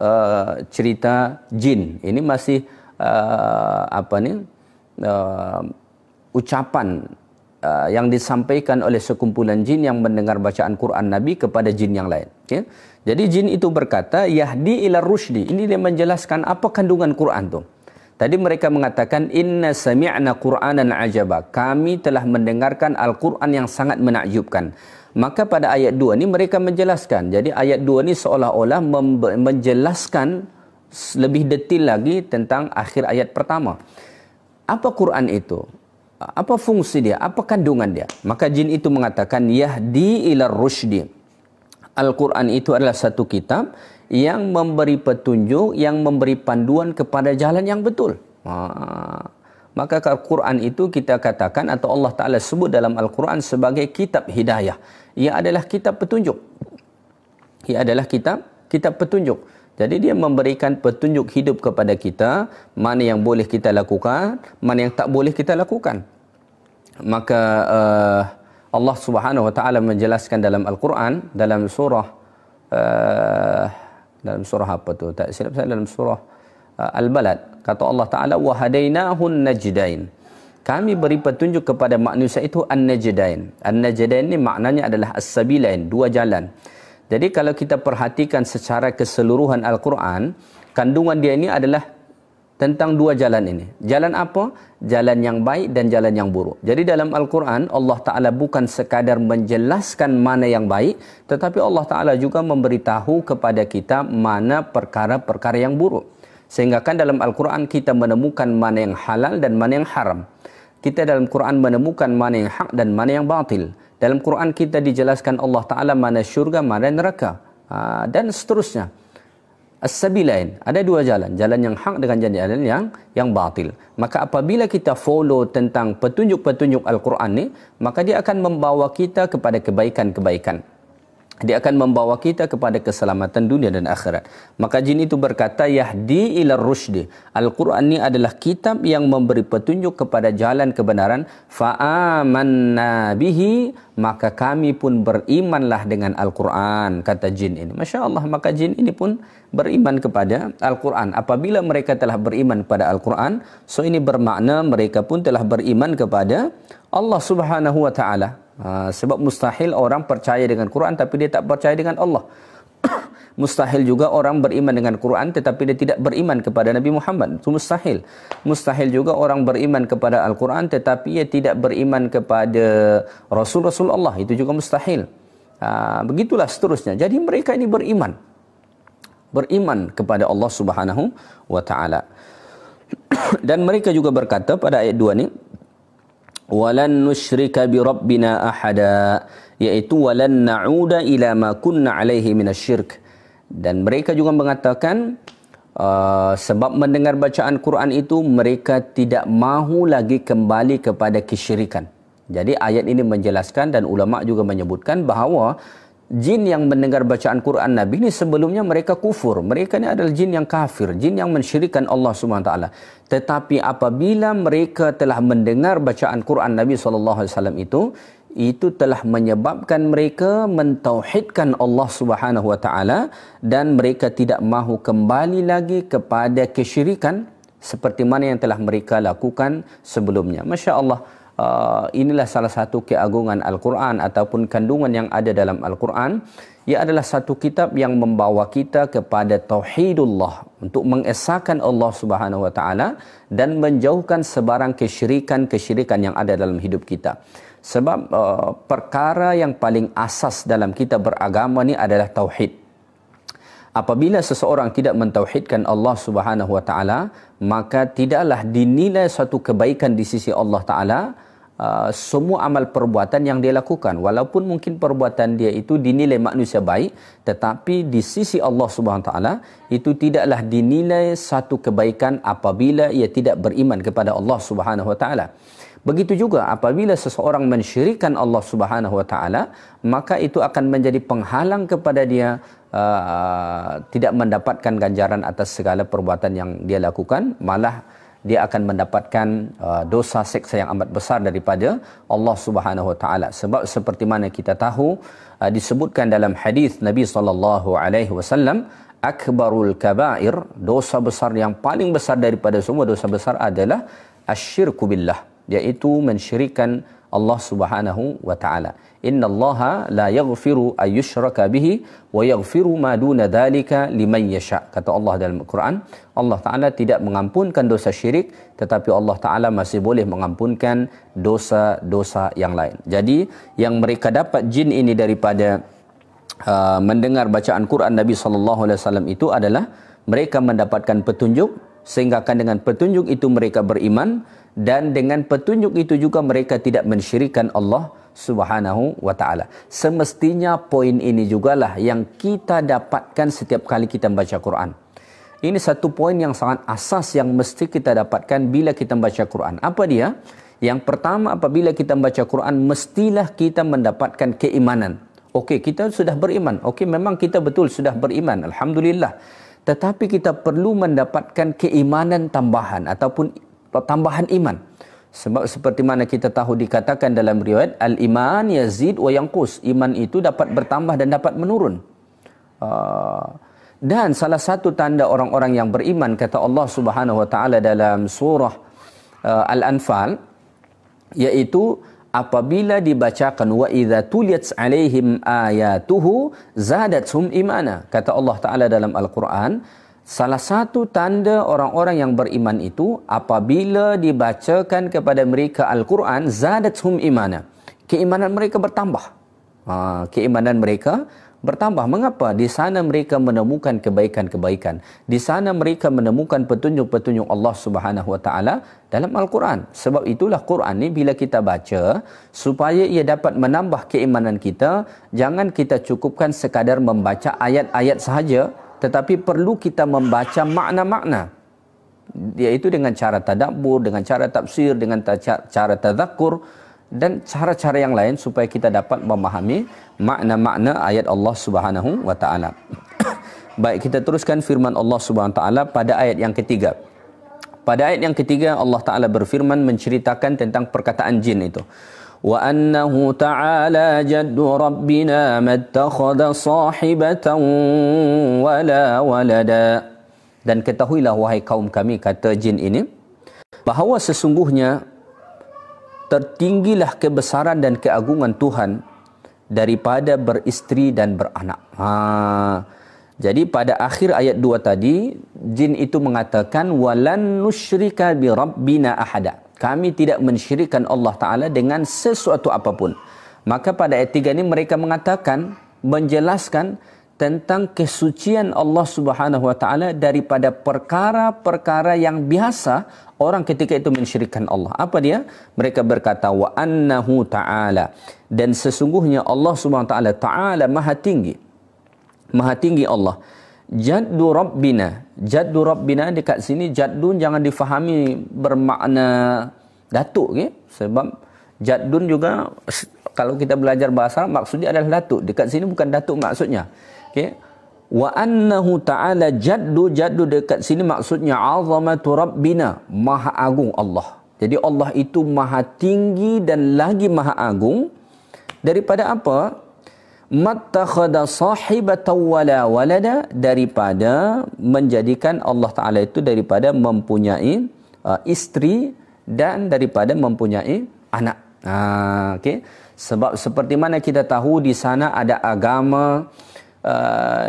Speaker 1: cerita jin. Ini masih ucapan yang disampaikan oleh sekumpulan jin yang mendengar bacaan Quran Nabi kepada jin yang lain. Okay? Jadi jin itu berkata yahdi ila rusydi. Ini dia menjelaskan apa kandungan Quran tu. Tadi mereka mengatakan inna sami'na Qur'anan ajaba. Kami telah mendengarkan Al-Quran yang sangat menakjubkan. Maka pada ayat 2 ni mereka menjelaskan. Jadi ayat 2 ni seolah-olah menjelaskan lebih detail lagi tentang akhir ayat pertama. Apa Quran itu? Apa fungsi dia? Apa kandungan dia? Maka jin itu mengatakan yahdi ila rusydi. Al-Quran itu adalah satu kitab yang memberi petunjuk, yang memberi panduan kepada jalan yang betul. Maka Al-Quran itu kita katakan atau Allah Ta'ala sebut dalam Al-Quran sebagai kitab hidayah. Ia adalah kitab petunjuk. Ia adalah kitab petunjuk. Jadi dia memberikan petunjuk hidup kepada kita, mana yang boleh kita lakukan, mana yang tak boleh kita lakukan. Maka Allah Subhanahu Wa Ta'ala menjelaskan dalam Al-Quran, dalam surah apa tu? Tak silap saya, dalam surah Al-Balad. Kata Allah Ta'ala, وَهَدَيْنَاهُ النَّجْدَيْنِ. Kami beri petunjuk kepada manusia itu An-Najdain. An-Najdain ni maknanya adalah As-Sabilain, dua jalan. Jadi kalau kita perhatikan secara keseluruhan Al-Quran, kandungan dia ini adalah tentang dua jalan ini. Jalan apa? Jalan yang baik dan jalan yang buruk. Jadi dalam Al-Quran, Allah Ta'ala bukan sekadar menjelaskan mana yang baik, tetapi Allah Ta'ala juga memberitahu kepada kita mana perkara-perkara yang buruk. Sehingga kan dalam Al-Quran kita menemukan mana yang halal dan mana yang haram. Kita dalam Quran menemukan mana yang hak dan mana yang batil. Dalam Quran kita dijelaskan Allah Ta'ala mana syurga, mana neraka. Dan seterusnya. As-Sabilain, ada dua jalan, jalan yang hak dengan jalan yang batil. Maka apabila kita follow tentang petunjuk-petunjuk Al-Quran ni, maka dia akan membawa kita kepada kebaikan-kebaikan. Dia akan membawa kita kepada keselamatan dunia dan akhirat. Maka jin itu berkata yahdi ila rusydi. Al-Quran ni adalah kitab yang memberi petunjuk kepada jalan kebenaran. Fa'amanna bihi, maka kami pun berimanlah dengan Al-Quran, kata jin ini. Masya Allah, maka jin ini pun beriman kepada Al-Quran. Apabila mereka telah beriman kepada Al-Quran, so ini bermakna mereka pun telah beriman kepada Allah Subhanahu Wa Ta'ala. Sebab mustahil orang percaya dengan Quran tapi dia tak percaya dengan Allah. Mustahil juga orang beriman dengan Quran tetapi dia tidak beriman kepada Nabi Muhammad. Itu mustahil. Mustahil juga orang beriman kepada Al-Quran tetapi dia tidak beriman kepada Rasul-Rasul Allah. Itu juga mustahil. Begitulah seterusnya. Jadi mereka ini beriman. Beriman kepada Allah Subhanahu Wa Ta'ala. Dan mereka juga berkata pada ayat 2 ni, walan nusyrika bi rabbina ahada, iaitu walan na'uda ila ma kunna alaihi minasyirk. Dan mereka juga mengatakan sebab mendengar bacaan Quran itu mereka tidak mahu lagi kembali kepada kesyirikan. Jadi ayat ini menjelaskan, dan ulama juga menyebutkan bahawa jin yang mendengar bacaan Quran Nabi ini sebelumnya mereka kufur. Mereka ini adalah jin yang kafir, jin yang mensyirikkan Allah Subhanahu Wa Taala. Tetapi apabila mereka telah mendengar bacaan Quran Nabi SAW itu telah menyebabkan mereka mentauhidkan Allah Subhanahu Wa Taala, dan mereka tidak mahu kembali lagi kepada kesyirikan seperti mana yang telah mereka lakukan sebelumnya. Masya Allah. Inilah salah satu keagungan Al-Quran ataupun kandungan yang ada dalam Al-Quran. Ia adalah satu kitab yang membawa kita kepada tauhidullah, untuk mengesahkan Allah Subhanahu Wa Taala dan menjauhkan sebarang kesyirikan yang ada dalam hidup kita. Sebab perkara yang paling asas dalam kita beragama ni adalah tauhid. Apabila seseorang tidak mentauhidkan Allah Subhanahu Wa Taala, maka tidaklah dinilai satu kebaikan di sisi Allah Taala semua amal perbuatan yang dia lakukan. Walaupun mungkin perbuatan dia itu dinilai manusia baik, tetapi di sisi Allah Subhanahu Wa Taala itu tidaklah dinilai satu kebaikan apabila ia tidak beriman kepada Allah Subhanahu Wa Taala. Begitu juga apabila seseorang mensyirikkan Allah Subhanahu Wa Taala, maka itu akan menjadi penghalang kepada dia tidak mendapatkan ganjaran atas segala perbuatan yang dia lakukan. Malah dia akan mendapatkan dosa seksa yang amat besar daripada Allah Subhanahu Wa Taala. Sebab seperti mana kita tahu, disebutkan dalam hadis Nabi SAW, akbarul kabair, dosa besar yang paling besar daripada semua dosa besar adalah asyirku billah, iaitu mensyirikkan Allah Subhanahu Wa Taala. Inna Allaha la yaghfiru ayyushraka bihi wa yaghfiru ma duna dhalika liman yasha. Kata Allah dalam Al-Quran, Allah Taala tidak mengampunkan dosa syirik, tetapi Allah Taala masih boleh mengampunkan dosa-dosa yang lain. Jadi yang mereka dapat jin ini daripada mendengar bacaan Quran Nabi SAW itu adalah mereka mendapatkan petunjuk, sehingga dengan petunjuk itu mereka beriman, dan dengan petunjuk itu juga mereka tidak mensyirikkan Allah Subhanahu Wa Taala. Semestinya poin ini jugalah yang kita dapatkan setiap kali kita membaca Quran. Ini satu poin yang sangat asas yang mesti kita dapatkan bila kita membaca Quran. Apa dia? Yang pertama, apabila kita membaca Quran, mestilah kita mendapatkan keimanan. Okey, kita sudah beriman. Okey, memang kita betul sudah beriman, alhamdulillah. Tetapi kita perlu mendapatkan keimanan tambahan ataupun tambahan iman. Sebab seperti mana kita tahu dikatakan dalam riwayat, al-iman yazid wa yanqus. Iman itu dapat bertambah dan dapat menurun. Dan salah satu tanda orang-orang yang beriman, kata Allah Subhanahu Wa Taala dalam surah Al-Anfal, iaitu apabila dibacakan wa idza tuliyat alaihim ayatuhu zadatuhum imana. Kata Allah Taala dalam Al-Quran, salah satu tanda orang-orang yang beriman itu apabila dibacakan kepada mereka Al-Quran, zadatuhum imana. Keimanan mereka bertambah. Keimanan mereka bertambah. Mengapa? Di sana mereka menemukan kebaikan-kebaikan. Di sana mereka menemukan petunjuk-petunjuk Allah Subhanahu Wa Taala dalam Al-Quran. Sebab itulah Quran ni bila kita baca, supaya ia dapat menambah keimanan kita, jangan kita cukupkan sekadar membaca ayat-ayat sahaja, tetapi perlu kita membaca makna-makna. Iaitu dengan cara tadabbur, dengan cara tafsir, dengan cara tadzakur, dan cara-cara yang lain supaya kita dapat memahami makna-makna ayat Allah Subhanahu Wa Taala. Baik, kita teruskan firman Allah Subhanahu Wa Taala pada ayat yang ketiga. Pada ayat yang ketiga Allah Taala berfirman menceritakan tentang perkataan jin itu. Wa annahu ta'ala jaddu rabbina mattakhadha sahibatan wala walada. Dan ketahuilah wahai kaum kami, kata jin ini, bahawa sesungguhnya tertinggilah kebesaran dan keagungan Tuhan daripada beristeri dan beranak. Jadi pada akhir ayat 2 tadi, jin itu mengatakan walan nusyrika bi rabbina ahada. Kami tidak mensyirikkan Allah Ta'ala dengan sesuatu apapun. Maka pada ayat 3 ini mereka mengatakan, menjelaskan tentang kesucian Allah Subhanahu wa taala daripada perkara-perkara yang biasa orang ketika itu mensyirikkan Allah. Apa dia? Mereka berkata wa annahu ta'ala, dan sesungguhnya Allah Subhanahu wa taala ta'ala maha tinggi. Maha tinggi Allah. Jaddu Rabbina. Jaddu Rabbina dekat sini jaddun jangan difahami bermakna datuk, okay? Sebab jaddun juga kalau kita belajar bahasa maksudnya adalah datuk. Dekat sini bukan datuk maksudnya. Okay? Wa annahu ta'ala jaddu. Jaddu dekat sini maksudnya azamatu Rabbina, maha agung Allah. Jadi Allah itu maha tinggi dan lagi maha agung daripada apa? Mattakhadha sahibatan wala walada, daripada menjadikan Allah Ta'ala itu daripada mempunyai isteri dan daripada mempunyai anak. Okay? Sebab seperti mana kita tahu di sana ada agama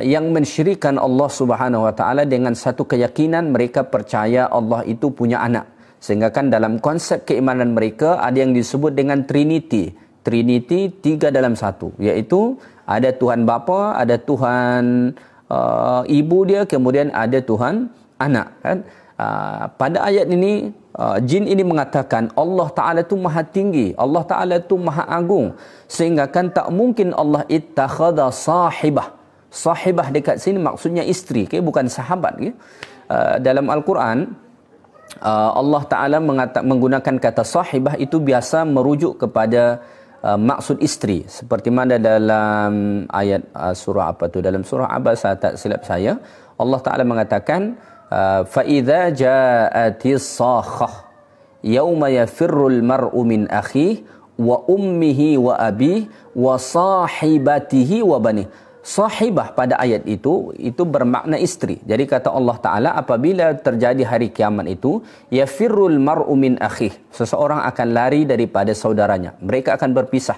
Speaker 1: yang mensyirikkan Allah Subhanahu wa taala dengan satu keyakinan mereka percaya Allah itu punya anak. Sehingga kan dalam konsep keimanan mereka ada yang disebut dengan Trinity. Trinity, 3 dalam 1, iaitu ada Tuhan Bapa, ada Tuhan ibu dia, kemudian ada Tuhan anak, kan? Pada ayat ini jin ini mengatakan Allah Ta'ala itu maha tinggi, Allah Ta'ala itu maha agung, sehingga kan tak mungkin Allah ittakhadha sahibah. Sahibah dekat sini maksudnya isteri, okay? Bukan sahabat, okay? Dalam Al-Quran Allah Ta'ala menggunakan kata sahibah itu biasa merujuk kepada maksud isteri, seperti mana dalam ayat surah apa tu, dalam surah Abasa tak silap saya, Allah Ta'ala mengatakan فَإِذَا جَاءَتِ الصَّاخَّةُ يَوْمَ يَفِرُّ الْمَرْءُ مِنْ أَخِيهِ وَأُمِّهِ وَأَبِيهِ وَصَاحِبَتِهِ وَبَنِيهِ. Sahibah pada ayat itu bermakna isteri. Jadi kata Allah Ta'ala, apabila terjadi hari kiamat itu, yafirrul mar'u min akhih, seseorang akan lari daripada saudaranya, mereka akan berpisah.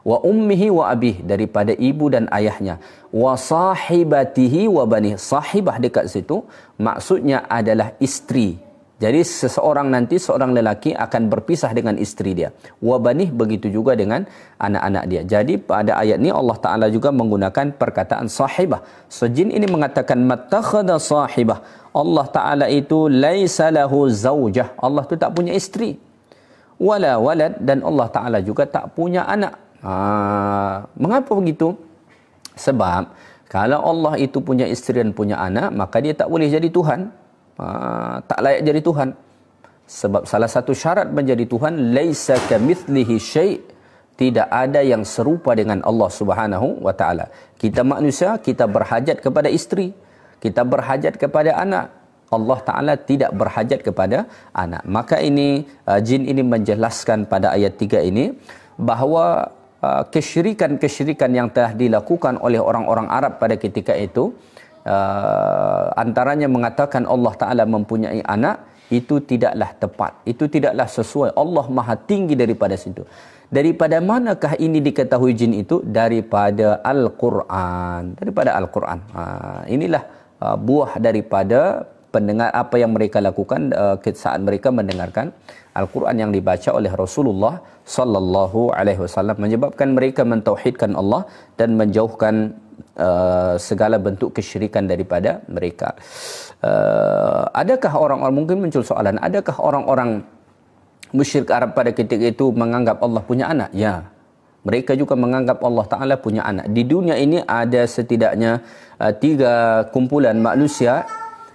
Speaker 1: Wa ummihi wa abih, daripada ibu dan ayahnya. Wa sahibatihi wa banih. Sahibah dekat situ maksudnya adalah isteri. Jadi seseorang nanti, seorang lelaki akan berpisah dengan isteri dia. Wa banih, begitu juga dengan anak-anak dia. Jadi pada ayat ini Allah Ta'ala juga menggunakan perkataan sahibah. So jin ini mengatakan mattakhadha sahibah. Allah Ta'ala itu laisa lahu zawjah. Allah tu tak punya isteri. Wala walad, dan Allah Ta'ala juga tak punya anak. Mengapa begitu? Sebab kalau Allah itu punya isteri dan punya anak, maka dia tak boleh jadi Tuhan. Tak layak jadi Tuhan. Sebab salah satu syarat menjadi Tuhan, laisa kamitslihi syai', tidak ada yang serupa dengan Allah Subhanahu wa taala. Kita manusia, kita berhajat kepada isteri, kita berhajat kepada anak. Allah Ta'ala tidak berhajat kepada anak. Maka ini jin ini menjelaskan pada ayat 3 ini bahawa kesyirikan-kesyirikan yang telah dilakukan oleh orang-orang Arab pada ketika itu, antaranya mengatakan Allah Ta'ala mempunyai anak, itu tidaklah tepat, itu tidaklah sesuai. Allah maha tinggi daripada situ. Daripada manakah ini diketahui jin itu? Daripada Al-Quran. Daripada Al-Quran. Inilah buah daripada pendengar apa yang mereka lakukan saat mereka mendengarkan Al-Quran yang dibaca oleh Rasulullah sallallahu alaihi wasallam, menyebabkan mereka mentauhidkan Allah dan menjauhkan segala bentuk kesyirikan daripada mereka. Adakah orang-orang, mungkin muncul soalan, adakah orang-orang musyrik Arab pada ketika itu menganggap Allah punya anak? Ya, mereka juga menganggap Allah Ta'ala punya anak. Di dunia ini ada setidaknya 3 kumpulan manusia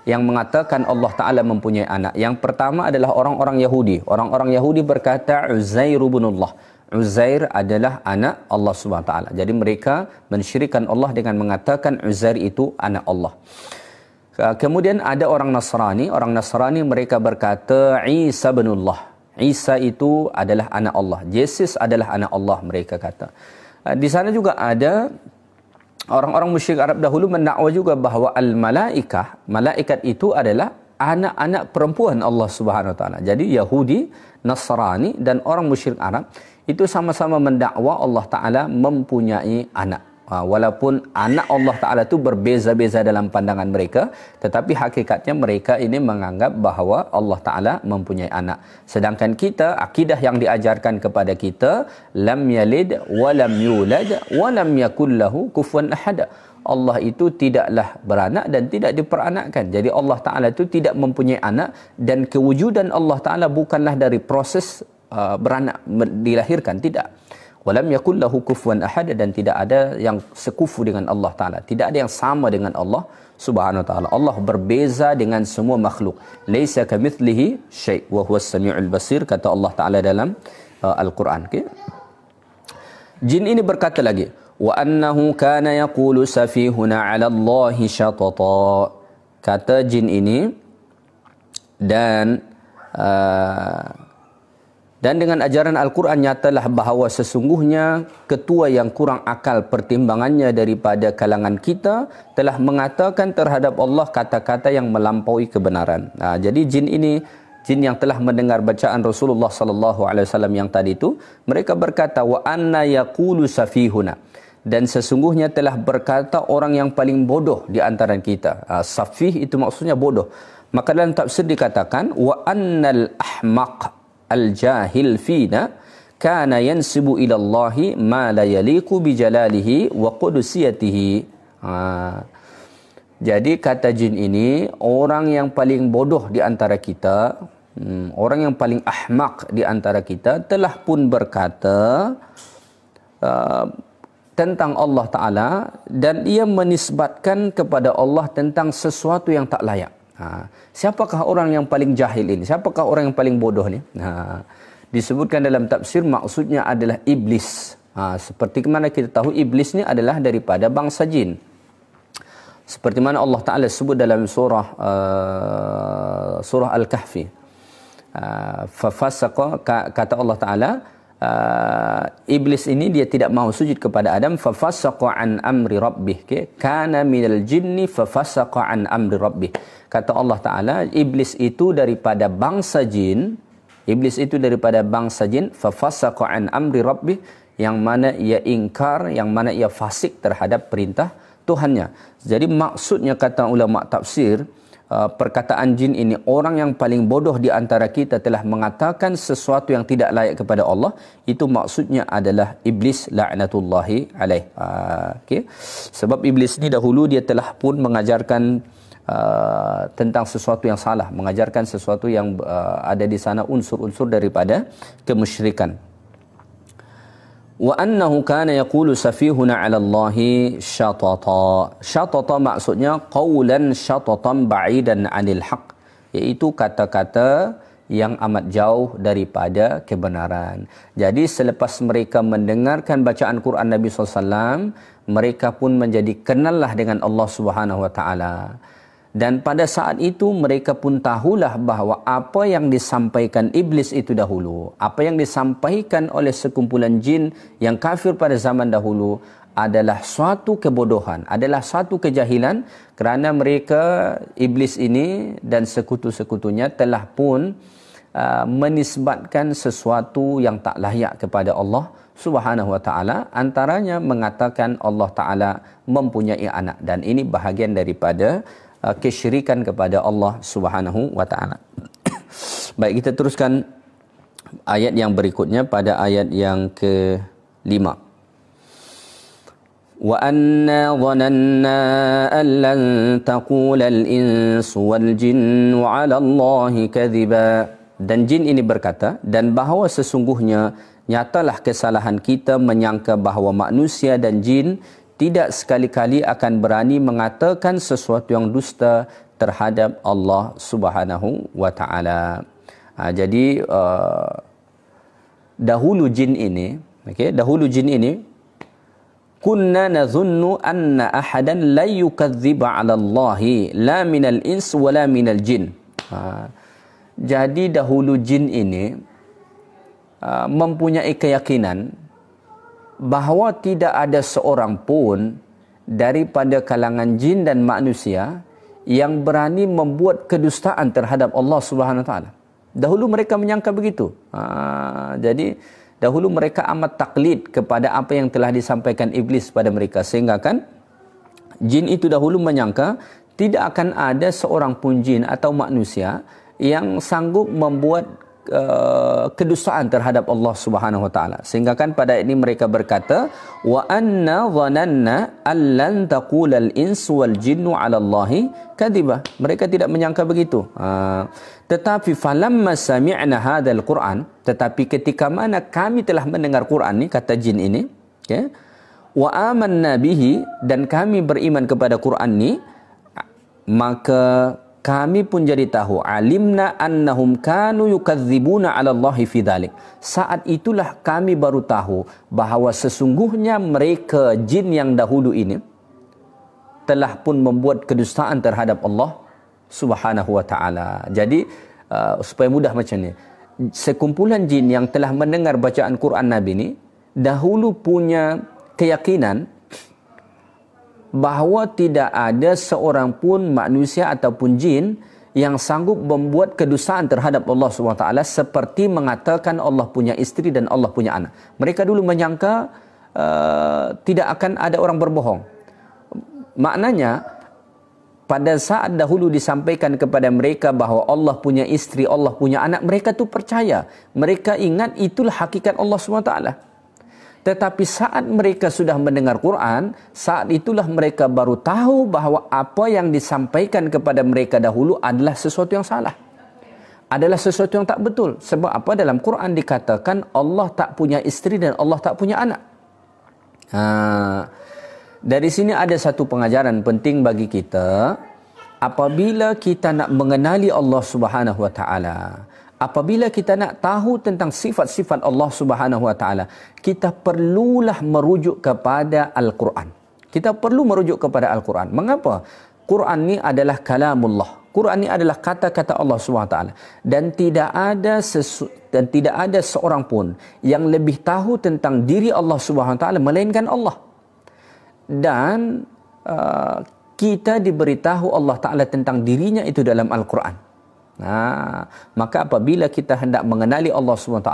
Speaker 1: yang mengatakan Allah Ta'ala mempunyai anak. Yang pertama adalah orang-orang Yahudi. Orang-orang Yahudi berkata Uzair ibnullah. Uzair adalah anak Allah Subhanahu Wa Ta'ala. Jadi mereka mensyirikkan Allah dengan mengatakan Uzair itu anak Allah. Kemudian ada orang Nasrani. Orang Nasrani mereka berkata Isa ibnullah. Isa itu adalah anak Allah. Yesus adalah anak Allah, mereka kata. Di sana juga ada orang-orang musyrik Arab dahulu mendakwa juga bahawa al-malaikah, malaikat itu adalah anak-anak perempuan Allah Subhanahu Wa Taala. Jadi Yahudi, Nasrani dan orang musyrik Arab itu sama-sama mendakwa Allah Taala mempunyai anak. Walaupun anak Allah Ta'ala itu berbeza-beza dalam pandangan mereka, tetapi hakikatnya mereka ini menganggap bahawa Allah Ta'ala mempunyai anak. Sedangkan kita, akidah yang diajarkan kepada kita, lam yalid wa lam yulad wa lam yakul lahu kufuwan ahad. Allah itu tidaklah beranak dan tidak diperanakkan. Jadi Allah Ta'ala itu tidak mempunyai anak, dan kewujudan Allah Ta'ala bukanlah dari proses beranak, dilahirkan, tidak. Walam yakul lahu kufuwan ahad, dan tidak ada yang sekufu dengan Allah Ta'ala. Tidak ada yang sama dengan Allah Subhanahu wa Ta'ala. Allah berbeza dengan semua makhluk. Laisa kamitslihi syai' wa huwas samiul basir, kata Allah Ta'ala dalam Al-Quran. Okay? Jin ini berkata lagi, wa annahu kana yaqulu safihuna 'ala Allahi syatata. Kata jin ini, dan dengan ajaran Al-Quran nyatalah bahawa sesungguhnya ketua yang kurang akal pertimbangannya daripada kalangan kita telah mengatakan terhadap Allah kata-kata yang melampaui kebenaran. Jadi jin ini, jin yang telah mendengar bacaan Rasulullah sallallahu alaihi wasallam yang tadi itu, mereka berkata, wa anna yaqulu safihuna, dan sesungguhnya telah berkata orang yang paling bodoh di antara kita. Safih itu maksudnya bodoh. Maka dalam tafsir dikatakan, wa annal ahmaq al-jahil fina kana yansibu ila Allahi ma la yaliqu bi jalalihi wa qudusiyatihi. Jadi kata jin ini, orang yang paling bodoh di antara kita, orang yang paling ahmak di antara kita telah pun berkata tentang Allah Ta'ala, dan ia menisbatkan kepada Allah tentang sesuatu yang tak layak. Siapakah orang yang paling jahil ini? Siapakah orang yang paling bodoh ni? Disebutkan dalam tafsir maksudnya adalah iblis. Seperti mana kita tahu iblis ni adalah daripada bangsa jin. Seperti mana Allah Ta'ala sebut dalam surah Al-Kahfi. Kata Allah Ta'ala, iblis ini dia tidak mahu sujud kepada Adam, fafasaqa an amri rabbih, kana minal jinni fafasaqa an amri rabbih. Kata Allah Ta'ala, iblis itu daripada bangsa jin, fafasaqa an amri rabbih, yang mana ia ingkar, yang mana ia fasik terhadap perintah Tuhannya. Jadi maksudnya, kata ulama tafsir, perkataan jin ini, orang yang paling bodoh di antara kita telah mengatakan sesuatu yang tidak layak kepada Allah, itu maksudnya adalah iblis la'natullahi alaih. Okay? Sebab iblis ni dahulu dia telah pun mengajarkan tentang sesuatu yang salah, mengajarkan sesuatu yang ada di sana unsur-unsur daripada kemusyrikan. Wa annahu kana yaqulu safihuna 'ala Allahi syatata. Syatata maksudnya qaulan syatatan ba'idan 'anil haqq, iaitu kata-kata yang amat jauh daripada kebenaran. Jadi selepas mereka mendengarkan bacaan Quran Nabi SAW, mereka pun menjadi kenallah dengan Allah Subhanahu wa taala. Dan pada saat itu mereka pun tahulah bahawa apa yang disampaikan iblis itu dahulu, apa yang disampaikan oleh sekumpulan jin yang kafir pada zaman dahulu adalah suatu kebodohan, adalah suatu kejahilan, kerana mereka, iblis ini dan sekutu-sekutunya telah pun menisbatkan sesuatu yang tak layak kepada Allah Subhanahu wa taala, antaranya mengatakan Allah Taala mempunyai anak, dan ini bahagian daripada kesyirikan kepada Allah Subhanahu wa taala. Baik, kita teruskan ayat yang berikutnya pada ayat yang ke-5. Wa anna dhananna an lan taqula al-insu wal jinnu 'ala Allahi kadhiba. Dan jin ini berkata, dan bahawa sesungguhnya nyatalah kesalahan kita menyangka bahawa manusia dan jin tidak sekali-kali akan berani mengatakan sesuatu yang dusta terhadap Allah Subhanahu wa taala. Jadi dahulu jin ini, dahulu jin ini, kunna nadhunnu anna ahadan la yukadziba 'ala Allahi la minal ins wa la minal jin. Jadi dahulu jin ini mempunyai keyakinan bahawa tidak ada seorang pun daripada kalangan jin dan manusia yang berani membuat kedustaan terhadap Allah Subhanahu wa taala. Dahulu mereka menyangka begitu. Jadi dahulu mereka amat taklid kepada apa yang telah disampaikan iblis pada mereka, sehingga kan jin itu dahulu menyangka tidak akan ada seorang pun jin atau manusia yang sanggup membuat kedustaan terhadap Allah Subhanahu wa taala, sehingga kan pada ini mereka berkata wa anna dhananna allan taqulal insu wal jinnu 'ala Allahi kadhiba. Mereka tidak menyangka begitu. Tetapi falamma sami'na hadzal Quran, tetapi ketika mana kami telah mendengar Quran ni, kata jin ini, okay, wa amanna bihi, dan kami beriman kepada Quran ni, maka kami pun jadi tahu, alimna annahum kanu yukadzibuna 'ala Allahi fi dzalik. Saat itulah kami baru tahu bahawa sesungguhnya mereka jin yang dahulu ini telah pun membuat kedustaan terhadap Allah Subhanahu wa taala. Jadi supaya mudah macam ni, sekumpulan jin yang telah mendengar bacaan Quran Nabi ni dahulu punya keyakinan bahawa tidak ada seorang pun manusia ataupun jin yang sanggup membuat kedustaan terhadap Allah SWT, seperti mengatakan Allah punya isteri dan Allah punya anak. Mereka dulu menyangka tidak akan ada orang berbohong. Maknanya pada saat dahulu disampaikan kepada mereka bahawa Allah punya isteri, Allah punya anak, mereka tu percaya. Mereka ingat itulah hakikat Allah SWT. Tetapi saat mereka sudah mendengar Quran, saat itulah mereka baru tahu bahawa apa yang disampaikan kepada mereka dahulu adalah sesuatu yang salah. Adalah sesuatu yang tak betul. Sebab apa? Dalam Quran dikatakan Allah tak punya isteri dan Allah tak punya anak. Dari sini ada satu pengajaran penting bagi kita. Apabila kita nak mengenali Allah Subhanahu wa taala, apabila kita nak tahu tentang sifat-sifat Allah Subhanahu wa taala, kita perlulah merujuk kepada Al-Quran. Kita perlu merujuk kepada Al-Quran. Mengapa? Quran ni adalah kalamullah. Quran ni adalah kata-kata Allah Subhanahu wa taala, dan tidak ada seorang pun yang lebih tahu tentang diri Allah Subhanahu wa taala melainkan Allah. Dan kita diberitahu Allah Taala tentang dirinya itu dalam Al-Quran. Maka apabila kita hendak mengenali Allah SWT,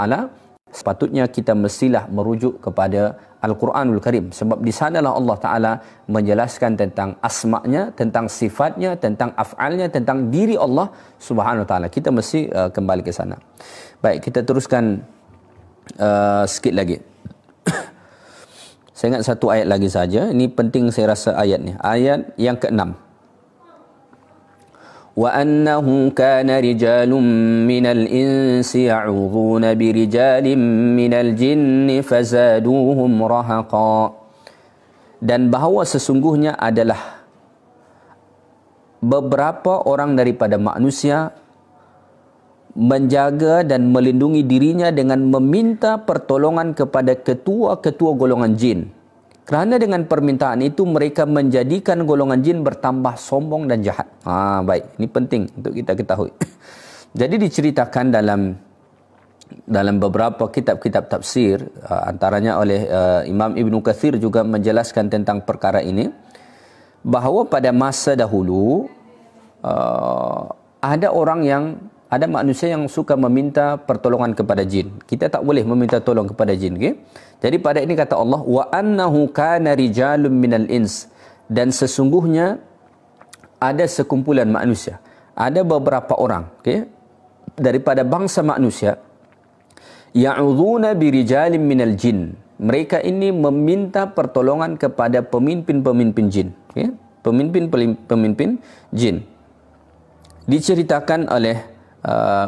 Speaker 1: sepatutnya kita mestilah merujuk kepada Al-Quranul Karim. Sebab di sanalah Allah Ta'ala menjelaskan tentang asma'nya, tentang sifatnya, tentang af'alnya, tentang diri Allah Subhanahu Wa Ta'ala. Kita mesti kembali ke sana. Baik, kita teruskan sikit lagi. Saya ingat satu ayat lagi saja. Ini penting saya rasa ayat ni. Ayat yang ke-6. وَأَنَّهُ كَانَ رِجَالٌ مِّنَ الْإِنسِ يَعُوذُونَ بِرِجَالٍ مِّنَ الْجِنِّ فَزَادُوهُمْ رَهَقًا. Dan bahawa sesungguhnya adalah beberapa orang daripada manusia menjaga dan melindungi dirinya dengan meminta pertolongan kepada ketua-ketua golongan jin. Kerana dengan permintaan itu mereka menjadikan golongan jin bertambah sombong dan jahat. Baik, ini penting untuk kita ketahui. Jadi diceritakan dalam beberapa kitab-kitab tafsir, antaranya oleh Imam Ibn Kathir juga menjelaskan tentang perkara ini, bahawa pada masa dahulu ada manusia yang suka meminta pertolongan kepada jin. Kita tak boleh meminta tolong kepada jin, okey? Jadi pada ini kata Allah, wa annahu kana rijalun minal ins, dan sesungguhnya ada sekumpulan manusia, ada beberapa orang, okey, daripada bangsa manusia, ya'udzuuna birijalin minal jin. Mereka ini meminta pertolongan kepada pemimpin-pemimpin jin, okey? Pemimpin-pemimpin jin. Diceritakan oleh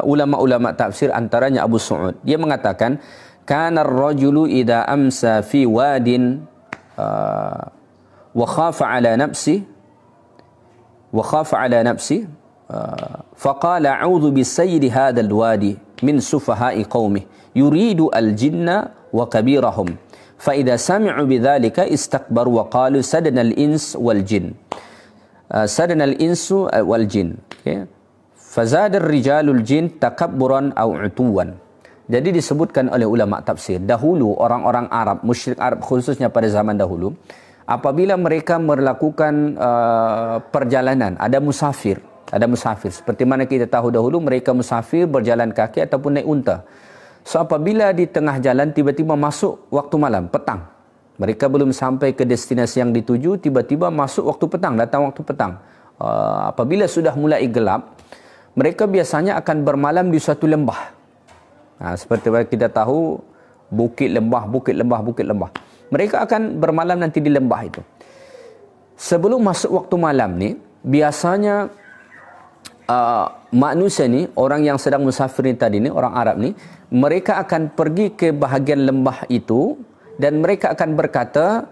Speaker 1: ulama-ulama tafsir, antaranya Abu Su'ud. Dia mengatakan, kana ar-rajulu idza amsa fi wadin wa khafa ala nafsi faqala a'udhu bi sayyidi hadha al-wadi min sufaha'i qaumih yuridu al-jinna wa kabirahum fa idza sami'u bidzalika istakbaru wa qalu sadana al-ins wal jin sadana al-insu wal jin. Okay. Fazada ar-rijalul jin takabburan aw utuwan. Jadi disebutkan oleh ulama tafsir, dahulu orang-orang Arab, musyrik Arab khususnya pada zaman dahulu, apabila mereka melakukan perjalanan, ada musafir. Seperti mana kita tahu dahulu mereka musafir berjalan kaki ataupun naik unta. So apabila di tengah jalan tiba-tiba masuk waktu malam, petang, mereka belum sampai ke destinasi yang dituju, tiba-tiba masuk waktu petang, datang waktu petang. Apabila sudah mulai gelap, mereka biasanya akan bermalam di suatu lembah. Seperti kita tahu, bukit lembah. Mereka akan bermalam nanti di lembah itu. Sebelum masuk waktu malam ni, biasanya manusia ni, orang yang sedang musafir ni tadi ni, orang Arab ni, mereka akan pergi ke bahagian lembah itu dan mereka akan berkata,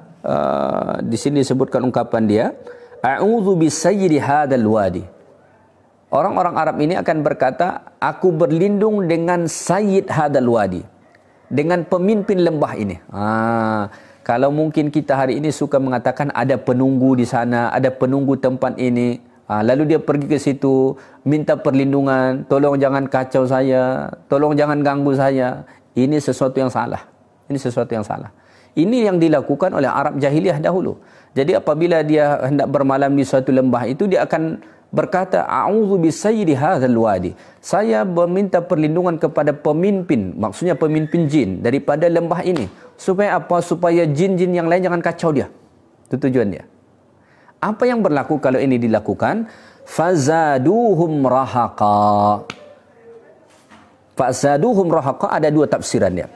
Speaker 1: di sini disebutkan ungkapan dia, a'udzu bisayyidi hadzal wadi. Orang-orang Arab ini akan berkata, aku berlindung dengan sayyid hadzal wadi, dengan pemimpin lembah ini. Kalau mungkin kita hari ini suka mengatakan ada penunggu di sana, ada penunggu tempat ini, lalu dia pergi ke situ, minta perlindungan, tolong jangan kacau saya, tolong jangan ganggu saya. Ini sesuatu yang salah. Ini yang dilakukan oleh Arab jahiliyah dahulu. Jadi apabila dia hendak bermalam di suatu lembah itu, dia akan berkata, a'udzu bisayyidi hadzal wadi. Saya meminta perlindungan kepada pemimpin, maksudnya pemimpin jin daripada lembah ini. Supaya apa? Supaya jin-jin yang lain jangan kacau dia. Itu tujuan dia. Apa yang berlaku kalau ini dilakukan? Fazaduhum rahaqa. Fazaduhum rahaqa, ada dua tafsiran dia.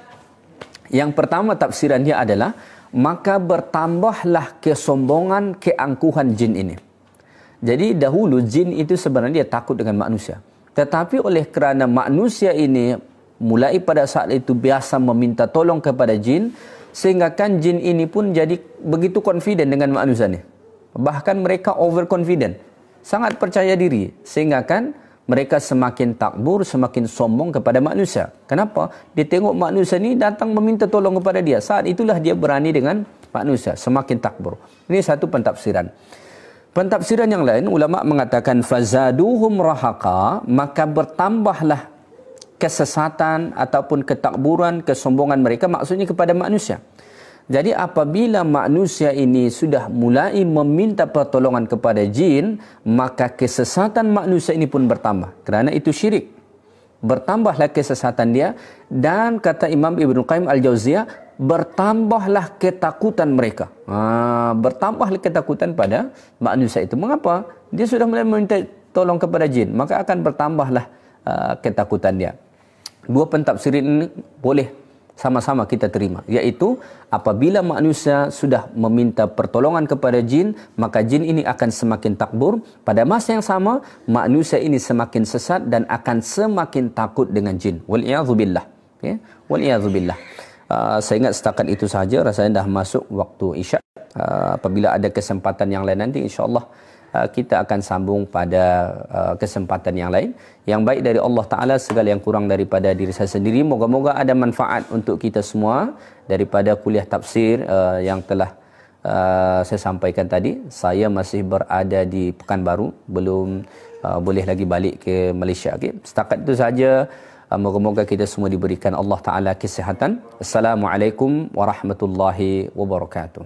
Speaker 1: Yang pertama tafsiran dia adalah, maka bertambahlah kesombongan, keangkuhan jin ini. Jadi dahulu jin itu sebenarnya dia takut dengan manusia. Tetapi oleh kerana manusia ini mulai pada saat itu biasa meminta tolong kepada jin, sehingga kan jin ini pun jadi begitu confident dengan manusia ni. Bahkan mereka overconfident, sangat percaya diri, sehingga kan mereka semakin takbur, semakin sombong kepada manusia. Kenapa? Dia tengok manusia ni datang meminta tolong kepada dia. Saat itulah dia berani dengan manusia, semakin takbur. Ini satu pentafsiran. Pentafsiran yang lain, ulama mengatakan fazaduhum rahaqa, maka bertambahlah kesesatan ataupun ketakburan, kesombongan mereka, maksudnya kepada manusia. Jadi apabila manusia ini sudah mulai meminta pertolongan kepada jin, maka kesesatan manusia ini pun bertambah. Kerana itu syirik. Bertambahlah kesesatan dia, dan kata Imam Ibn Qayyim Al-Jauziyah, bertambahlah ketakutan mereka. Bertambahlah ketakutan pada manusia itu. Mengapa? Dia sudah mulai meminta tolong kepada jin, maka akan bertambahlah ketakutan dia. Dua pentafsiran ini boleh sama-sama kita terima, iaitu apabila manusia sudah meminta pertolongan kepada jin, maka jin ini akan semakin takbur. Pada masa yang sama, manusia ini semakin sesat dan akan semakin takut dengan jin. Wal'iyadzubillah. Okay? Wal'iyadzubillah. Saya ingat setakat itu sahaja. Rasanya dah masuk waktu isyak. Apabila ada kesempatan yang lain nanti, insyaAllah kita akan sambung pada kesempatan yang lain. Yang baik dari Allah Ta'ala, segala yang kurang daripada diri saya sendiri. Moga-moga ada manfaat untuk kita semua daripada kuliah tafsir yang telah saya sampaikan tadi. Saya masih berada di Pekanbaru, belum boleh lagi balik ke Malaysia. Okay? Setakat itu saja. Moga-moga kita semua diberikan Allah Ta'ala kesihatan. Assalamualaikum warahmatullahi wabarakatuh.